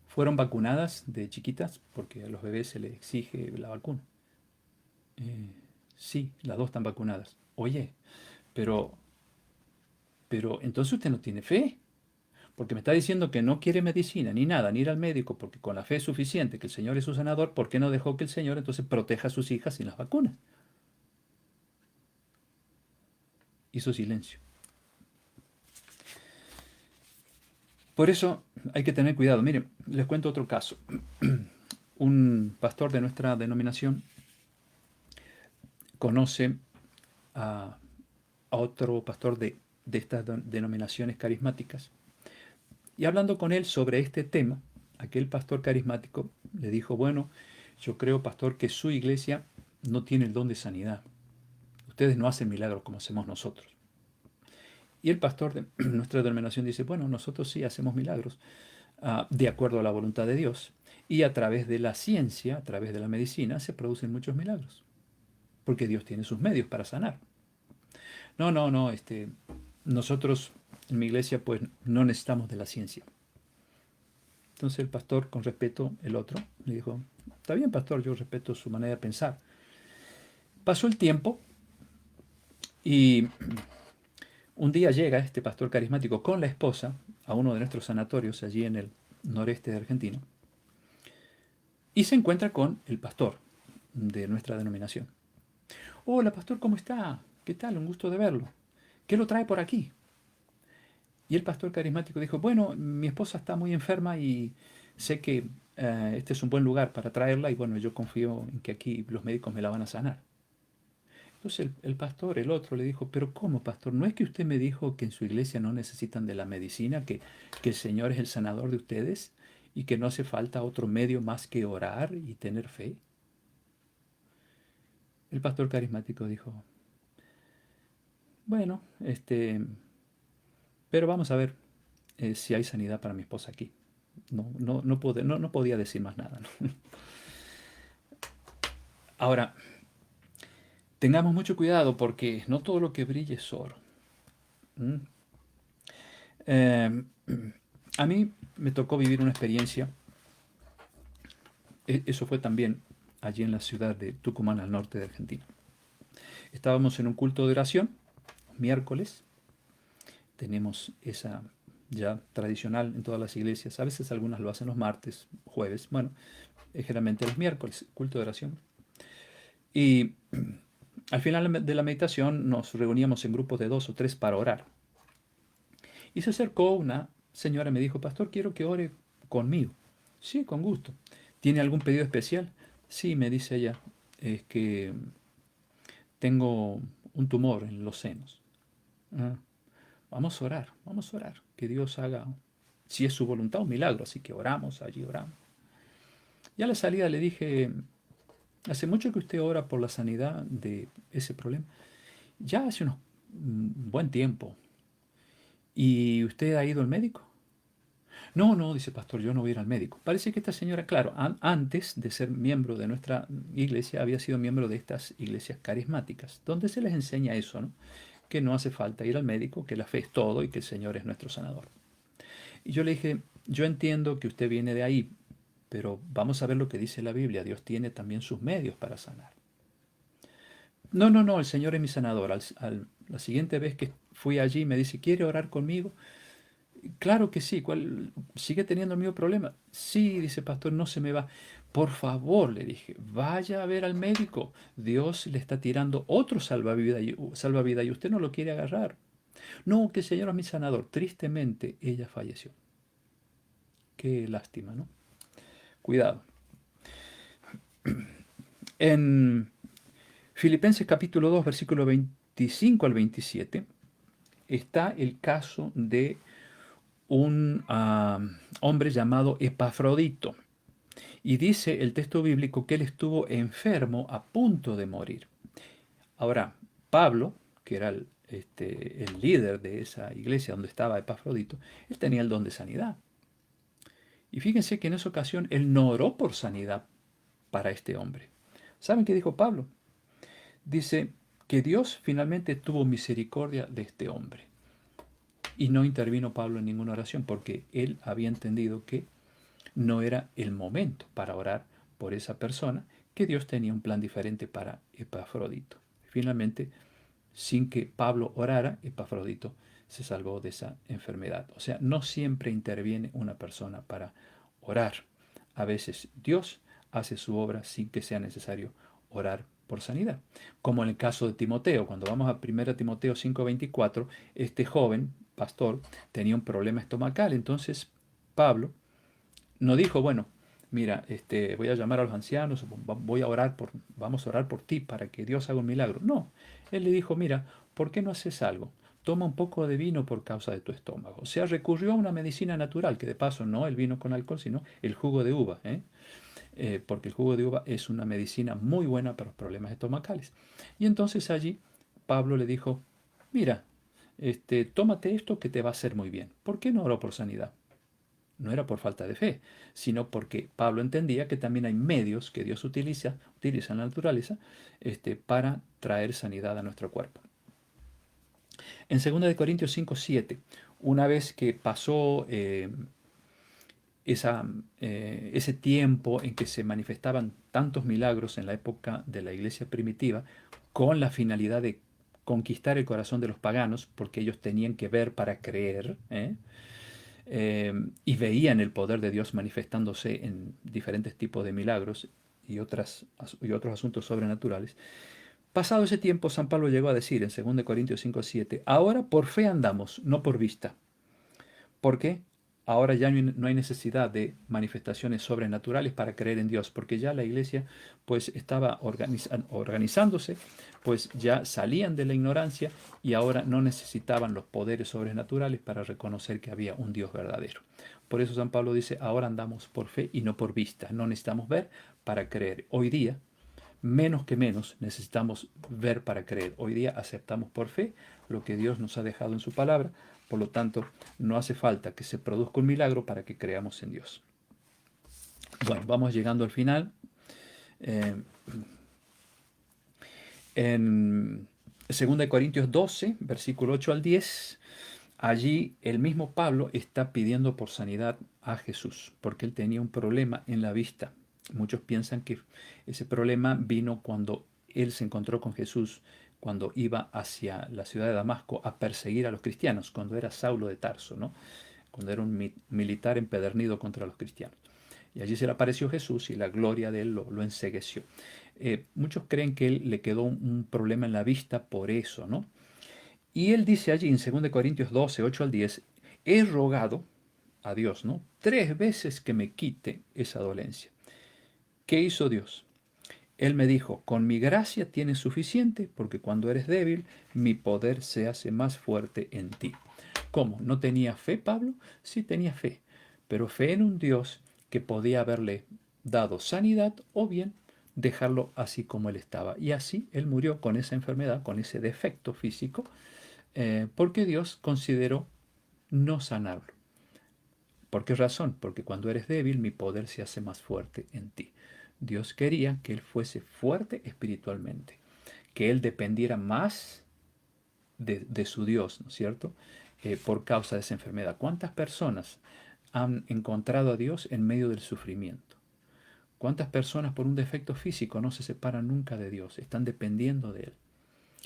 ¿fueron vacunadas de chiquitas? Porque a los bebés se les exige la vacuna. Eh, sí, las dos están vacunadas. Oye, pero, pero entonces usted no tiene fe. Porque me está diciendo que no quiere medicina, ni nada, ni ir al médico, porque con la fe es suficiente, que el Señor es su sanador, ¿por qué no dejó que el Señor entonces proteja a sus hijas sin las vacunas? Hizo silencio. Por eso hay que tener cuidado. Miren, les cuento otro caso. Un pastor de nuestra denominación conoce a, a otro pastor de estas denominaciones carismáticas. Y hablando con él sobre este tema, aquel pastor carismático le dijo, bueno, yo creo, pastor, que su iglesia no tiene el don de sanidad. Ustedes no hacen milagros como hacemos nosotros. Y el pastor de nuestra denominación dice, bueno, nosotros sí hacemos milagros de acuerdo a la voluntad de Dios. Y a través de la ciencia, a través de la medicina, se producen muchos milagros. Porque Dios tiene sus medios para sanar. No, no, no, nosotros en mi iglesia pues no necesitamos de la ciencia. Entonces el pastor, con respeto, el otro, le dijo, está bien, pastor, yo respeto su manera de pensar. Pasó el tiempo y un día llega este pastor carismático con la esposa a uno de nuestros sanatorios allí en el noreste de Argentina y se encuentra con el pastor de nuestra denominación. Hola, pastor, ¿cómo está? ¿Qué tal? Un gusto de verlo. ¿Qué lo trae por aquí? Y el pastor carismático dijo, bueno, mi esposa está muy enferma y sé que este es un buen lugar para traerla y bueno, yo confío en que aquí los médicos me la van a sanar. Entonces el pastor, el otro, le dijo, pero ¿cómo, pastor? ¿No es que usted me dijo que en su iglesia no necesitan de la medicina, que el Señor es el sanador de ustedes y que no hace falta otro medio más que orar y tener fe? El pastor carismático dijo, bueno, pero vamos a ver si hay sanidad para mi esposa aquí. No podía decir más nada, ¿no? Ahora, tengamos mucho cuidado porque no todo lo que brille es oro. ¿Mm? Eh, a mí me tocó vivir una experiencia, eso fue también allí en la ciudad de Tucumán, al norte de Argentina. Estábamos en un culto de oración, miércoles, tenemos ya tradicional en todas las iglesias. A veces algunas lo hacen los martes, jueves, bueno, generalmente los miércoles, culto de oración. Y al final de la meditación nos reuníamos en grupos de 2 o 3 para orar. Y se acercó una señora y me dijo, pastor, quiero que ore conmigo. Sí, con gusto. ¿Tiene algún pedido especial? Sí, me dice ella, es que tengo un tumor en los senos. Ah, vamos a orar, que Dios haga, si es su voluntad, un milagro. Así que oramos, allí oramos. Y a la salida le dije, hace mucho que usted ora por la sanidad de ese problema. Ya hace unos buen tiempo. ¿Y usted ha ido al médico? No, no, dice pastor, yo no voy a ir al médico. Parece que esta señora, claro, antes de ser miembro de nuestra iglesia, había sido miembro de estas iglesias carismáticas, donde se les enseña eso, ¿no? Que no hace falta ir al médico, que la fe es todo y que el Señor es nuestro sanador. Y yo le dije, yo entiendo que usted viene de ahí, pero vamos a ver lo que dice la Biblia. Dios tiene también sus medios para sanar. No, no, no, el Señor es mi sanador. La siguiente vez que fui allí me dice, ¿quiere orar conmigo? Claro que sí. ¿Sigue teniendo el mismo problema? Sí, dice pastor, no se me va. Por favor, le dije, vaya a ver al médico. Dios le está tirando otro salvavidas y usted no lo quiere agarrar. No, que el Señor es mi sanador. Tristemente, ella falleció. Qué lástima, ¿no? Cuidado. En Filipenses capítulo 2, versículo 25 al 27, está el caso de un hombre llamado Epafrodito. Y dice el texto bíblico que él estuvo enfermo a punto de morir. Ahora, Pablo, que era el líder de esa iglesia donde estaba Epafrodito, él tenía el don de sanidad. Y fíjense que en esa ocasión él no oró por sanidad para este hombre. ¿Saben qué dijo Pablo? Dice que Dios finalmente tuvo misericordia de este hombre. Y no intervino Pablo en ninguna oración porque él había entendido que no era el momento para orar por esa persona, que Dios tenía un plan diferente para Epafrodito. Finalmente, sin que Pablo orara, Epafrodito se salvó de esa enfermedad. O sea, no siempre interviene una persona para orar. A veces Dios hace su obra sin que sea necesario orar por sanidad. Como en el caso de Timoteo, cuando vamos a 1 Timoteo 5:24, este joven pastor tenía un problema estomacal. Entonces Pablo no dijo, bueno, mira, voy a llamar a los ancianos, vamos a orar por ti para que Dios haga un milagro. No, él le dijo, mira, ¿por qué no haces algo? Toma un poco de vino por causa de tu estómago. O sea, recurrió a una medicina natural, que de paso no el vino con alcohol, sino el jugo de uva, porque el jugo de uva es una medicina muy buena para los problemas estomacales. Y entonces allí Pablo le dijo, mira, tómate esto que te va a hacer muy bien. ¿Por qué no oró por sanidad? No era por falta de fe, sino porque Pablo entendía que también hay medios que Dios utiliza en la naturaleza, para traer sanidad a nuestro cuerpo. En 2 Corintios 5:7, una vez que pasó ese tiempo en que se manifestaban tantos milagros en la época de la iglesia primitiva, con la finalidad de conquistar el corazón de los paganos, porque ellos tenían que ver para creer, y veían el poder de Dios manifestándose en diferentes tipos de milagros y otros asuntos sobrenaturales. Pasado ese tiempo, San Pablo llegó a decir en 2 Corintios 5:7, ahora por fe andamos, no por vista. ¿Por qué? Ahora ya no hay necesidad de manifestaciones sobrenaturales para creer en Dios, porque ya la iglesia pues estaba organizándose, pues ya salían de la ignorancia y ahora no necesitaban los poderes sobrenaturales para reconocer que había un Dios verdadero. Por eso San Pablo dice, ahora andamos por fe y no por vista, no necesitamos ver para creer. Hoy día, menos que menos, necesitamos ver para creer. Hoy día aceptamos por fe lo que Dios nos ha dejado en su palabra. Por lo tanto, no hace falta que se produzca un milagro para que creamos en Dios. Bueno, vamos llegando al final. Eh, en 2 Corintios 12, versículo 8 al 10, allí el mismo Pablo está pidiendo por sanidad a Jesús, porque él tenía un problema en la vista. Muchos piensan que ese problema vino cuando él se encontró con Jesús, cuando iba hacia la ciudad de Damasco a perseguir a los cristianos, cuando era Saulo de Tarso, ¿no? cuando era un militar empedernido contra los cristianos. Y allí se le apareció Jesús y la gloria de él lo encegueció. Muchos creen que él le quedó un problema en la vista por eso, ¿no? Y él dice allí en 2 Corintios 12, 8 al 10, he rogado a Dios, ¿no? 3 veces que me quite esa dolencia. ¿Qué hizo Dios? Él me dijo, con mi gracia tienes suficiente, porque cuando eres débil, mi poder se hace más fuerte en ti. ¿Cómo? ¿No tenía fe, Pablo? Sí tenía fe, pero fe en un Dios que podía haberle dado sanidad o bien dejarlo así como él estaba. Y así él murió con esa enfermedad, con ese defecto físico, porque Dios consideró no sanarlo. ¿Por qué razón? Porque cuando eres débil, mi poder se hace más fuerte en ti. Dios quería que él fuese fuerte espiritualmente, que él dependiera más de su Dios, ¿no es cierto? Por causa de esa enfermedad. ¿Cuántas personas han encontrado a Dios en medio del sufrimiento? ¿Cuántas personas por un defecto físico no se separan nunca de Dios? Están dependiendo de Él.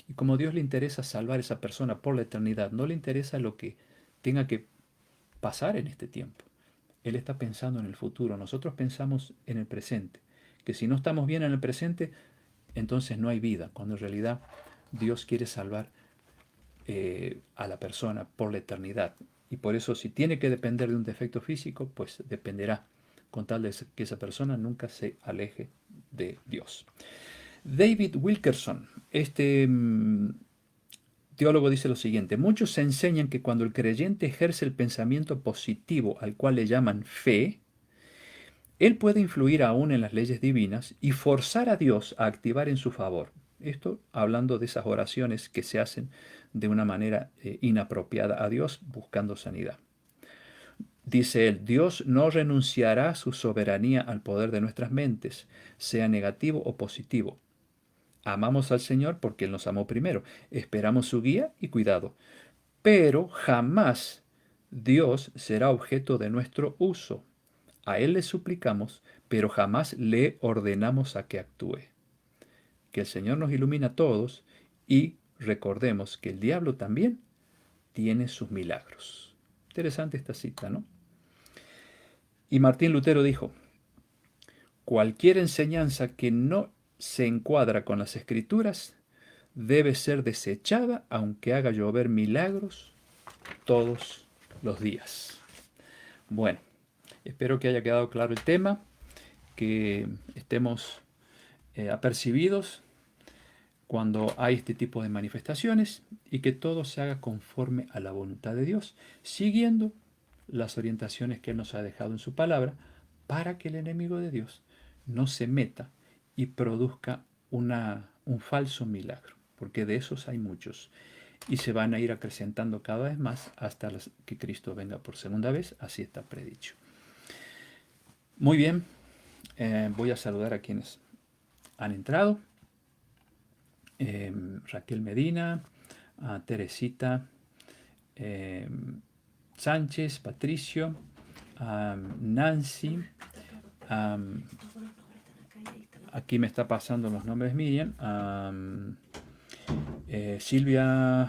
Y como a Dios le interesa salvar a esa persona por la eternidad, no le interesa lo que tenga que pasar en este tiempo. Él está pensando en el futuro. Nosotros pensamos en el presente. Que si no estamos bien en el presente, entonces no hay vida. Cuando en realidad Dios quiere salvar a la persona por la eternidad. Y por eso si tiene que depender de un defecto físico, pues dependerá, con tal de que esa persona nunca se aleje de Dios. David Wilkerson, teólogo, dice lo siguiente: muchos enseñan que cuando el creyente ejerce el pensamiento positivo al cual le llaman fe, él puede influir aún en las leyes divinas y forzar a Dios a activar en su favor. Esto hablando de esas oraciones que se hacen de una manera inapropiada a Dios buscando sanidad. Dice él, Dios no renunciará su soberanía al poder de nuestras mentes, sea negativo o positivo. Amamos al Señor porque Él nos amó primero. Esperamos su guía y cuidado. Pero jamás Dios será objeto de nuestro uso. A Él le suplicamos, pero jamás le ordenamos a que actúe. Que el Señor nos ilumine a todos y recordemos que el diablo también tiene sus milagros. Interesante esta cita, ¿no? Y Martín Lutero dijo, cualquier enseñanza que no se encuadra con las Escrituras debe ser desechada aunque haga llover milagros todos los días. Bueno, espero que haya quedado claro el tema, que estemos apercibidos cuando hay este tipo de manifestaciones y que todo se haga conforme a la voluntad de Dios, siguiendo las orientaciones que Él nos ha dejado en su palabra, para que el enemigo de Dios no se meta y produzca un falso milagro, porque de esos hay muchos y se van a ir acrecentando cada vez más hasta que Cristo venga por segunda vez, así está predicho. Muy bien, voy a saludar a quienes han entrado. Raquel Medina, a Teresita Sánchez, Patricio, Nancy, aquí me está pasando los nombres Miriam, Silvia,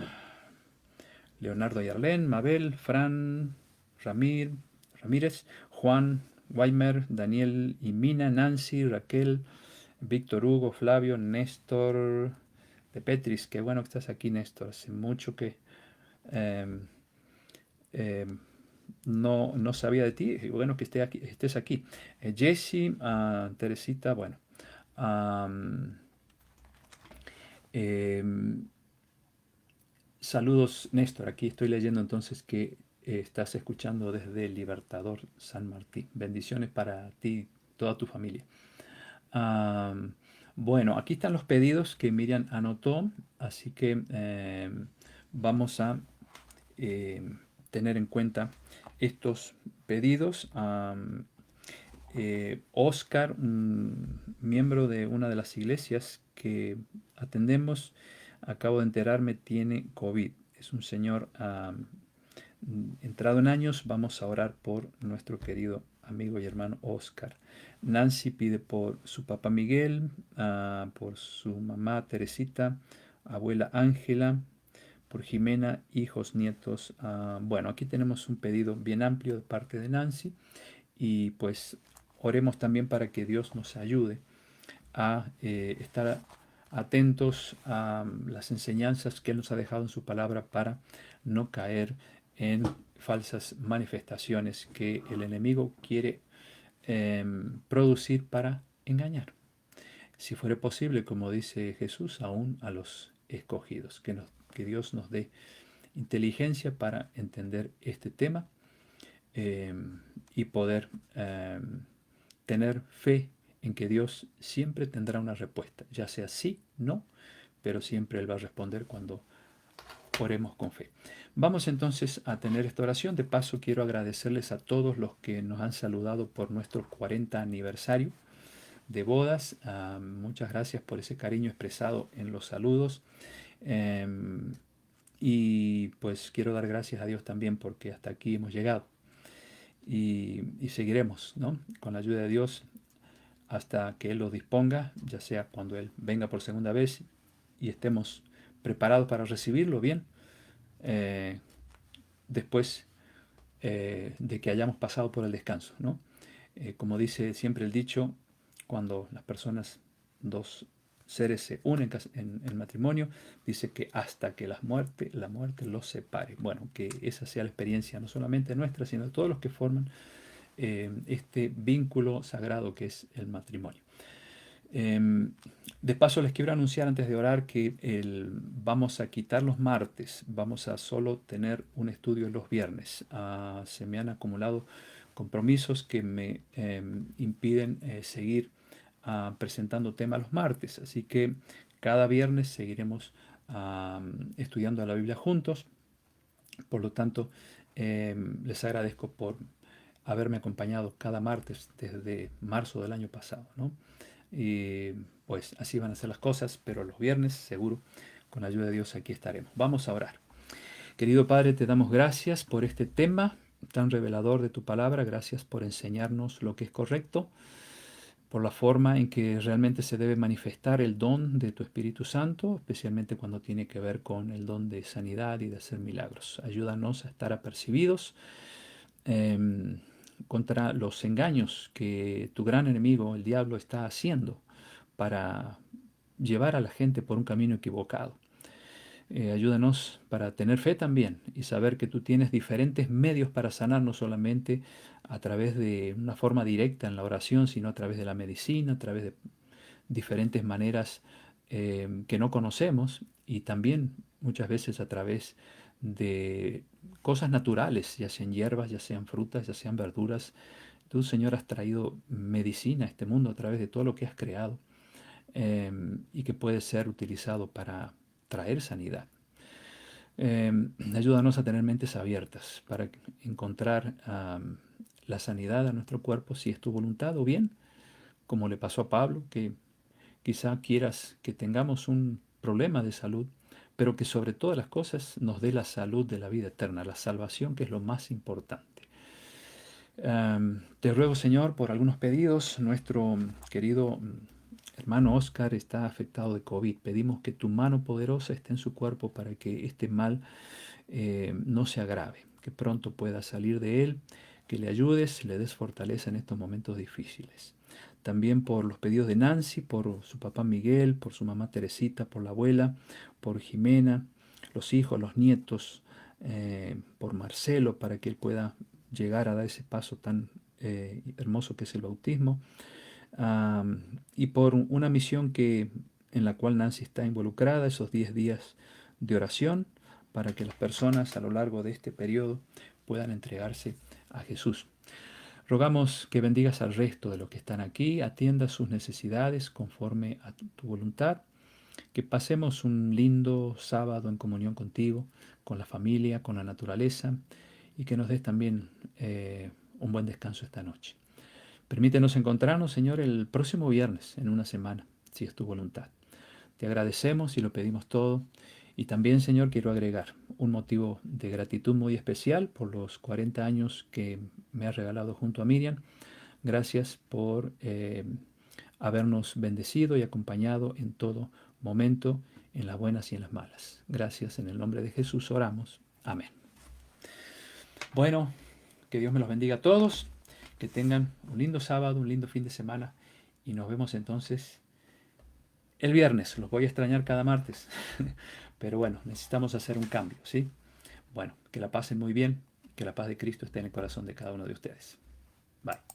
Leonardo y Arlén, Mabel, Fran, Ramírez, Juan, Weimer, Daniel y Mina, Nancy, Raquel, Víctor Hugo, Flavio, Néstor de Petris. Qué bueno que estás aquí, Néstor. Hace mucho que eh, eh, no sabía de ti. Y bueno que estés aquí. Jessie, Teresita, bueno. Saludos, Néstor. Aquí estoy leyendo entonces que estás escuchando desde el Libertador San Martín. Bendiciones para ti y toda tu familia. Bueno, aquí están los pedidos que Miriam anotó, así que vamos a tener en cuenta estos pedidos. Oscar, un miembro de una de las iglesias que atendemos, acabo de enterarme, tiene COVID. Es un señor entrado en años. Vamos a orar por nuestro querido amigo y hermano Oscar. Nancy pide por su papá Miguel, por su mamá Teresita, abuela Ángela, por Jimena, hijos, nietos. Bueno, aquí tenemos un pedido bien amplio de parte de Nancy y pues oremos también para que Dios nos ayude a estar atentos a las enseñanzas que Él nos ha dejado en su palabra para no caer en falsas manifestaciones que el enemigo quiere producir para engañar. Si fuera posible, como dice Jesús, aún a los escogidos, que Dios nos dé inteligencia para entender este tema eh, y poder tener fe en que Dios siempre tendrá una respuesta, ya sea sí, no, pero siempre Él va a responder cuando oremos con fe. Vamos entonces a tener esta oración. De paso, quiero agradecerles a todos los que nos han saludado por nuestro 40 aniversario de bodas. Muchas gracias por ese cariño expresado en los saludos. Y pues quiero dar gracias a Dios también porque hasta aquí hemos llegado. Y seguiremos, ¿no? Con la ayuda de Dios hasta que Él lo disponga, ya sea cuando Él venga por segunda vez y estemos preparados para recibirlo bien, eh, después de que hayamos pasado por el descanso, ¿no? Como dice siempre el dicho, cuando las personas, dos seres se unen en matrimonio, dice que hasta que la muerte los separe. Bueno, que esa sea la experiencia no solamente nuestra, sino de todos los que forman este vínculo sagrado que es el matrimonio. De paso les quiero anunciar antes de orar que vamos a quitar los martes, vamos a solo tener un estudio los viernes. Se me han acumulado compromisos que me impiden seguir presentando temas los martes, así que cada viernes seguiremos estudiando la Biblia juntos. Por lo tanto, les agradezco por haberme acompañado cada martes desde marzo del año pasado, ¿no? Y pues así van a ser las cosas, pero los viernes seguro, con la ayuda de Dios, aquí estaremos. Vamos a orar. Querido Padre, te damos gracias por este tema tan revelador de tu palabra. Gracias por enseñarnos lo que es correcto, por la forma en que realmente se debe manifestar el don de tu Espíritu Santo, especialmente cuando tiene que ver con el don de sanidad y de hacer milagros. Ayúdanos a estar apercibidos eh, contra los engaños que tu gran enemigo, el diablo, está haciendo para llevar a la gente por un camino equivocado. Ayúdanos para tener fe también y saber que tú tienes diferentes medios para sanar, no solamente a través de una forma directa en la oración, sino a través de la medicina, a través de diferentes maneras que no conocemos y también muchas veces a través de cosas naturales, ya sean hierbas, ya sean frutas, ya sean verduras. Tú, Señor, has traído medicina a este mundo a través de todo lo que has creado y que puede ser utilizado para traer sanidad. Ayúdanos a tener mentes abiertas para encontrar la sanidad a nuestro cuerpo si es tu voluntad o bien, como le pasó a Pablo, que quizá quieras que tengamos un problema de salud, pero que sobre todas las cosas nos dé la salud de la vida eterna, la salvación, que es lo más importante. Te ruego, Señor, por algunos pedidos. Nuestro querido hermano Oscar está afectado de COVID. Pedimos que tu mano poderosa esté en su cuerpo para que este mal no se agrave, que pronto pueda salir de él, que le ayudes, le des fortaleza en estos momentos difíciles. También por los pedidos de Nancy, por su papá Miguel, por su mamá Teresita, por la abuela, por Jimena, los hijos, los nietos, por Marcelo, para que él pueda llegar a dar ese paso tan hermoso que es el bautismo, y por una misión en la cual Nancy está involucrada, esos 10 días de oración, para que las personas a lo largo de este periodo puedan entregarse a Jesús. Rogamos que bendigas al resto de los que están aquí, atiendas sus necesidades conforme a tu voluntad, que pasemos un lindo sábado en comunión contigo, con la familia, con la naturaleza, y que nos des también un buen descanso esta noche. Permítenos encontrarnos, Señor, el próximo viernes, en una semana, si es tu voluntad. Te agradecemos y lo pedimos todo. Y también, Señor, quiero agregar un motivo de gratitud muy especial por los 40 años que me has regalado junto a Miriam. Gracias por habernos bendecido y acompañado en todo momento en las buenas y en las malas. Gracias, en el nombre de Jesús oramos. Amén. Bueno, que Dios me los bendiga a todos, que tengan un lindo sábado, un lindo fin de semana y nos vemos entonces el viernes. Los voy a extrañar cada martes, pero bueno, necesitamos hacer un cambio, ¿sí? Bueno, que la pasen muy bien, que la paz de Cristo esté en el corazón de cada uno de ustedes. Bye.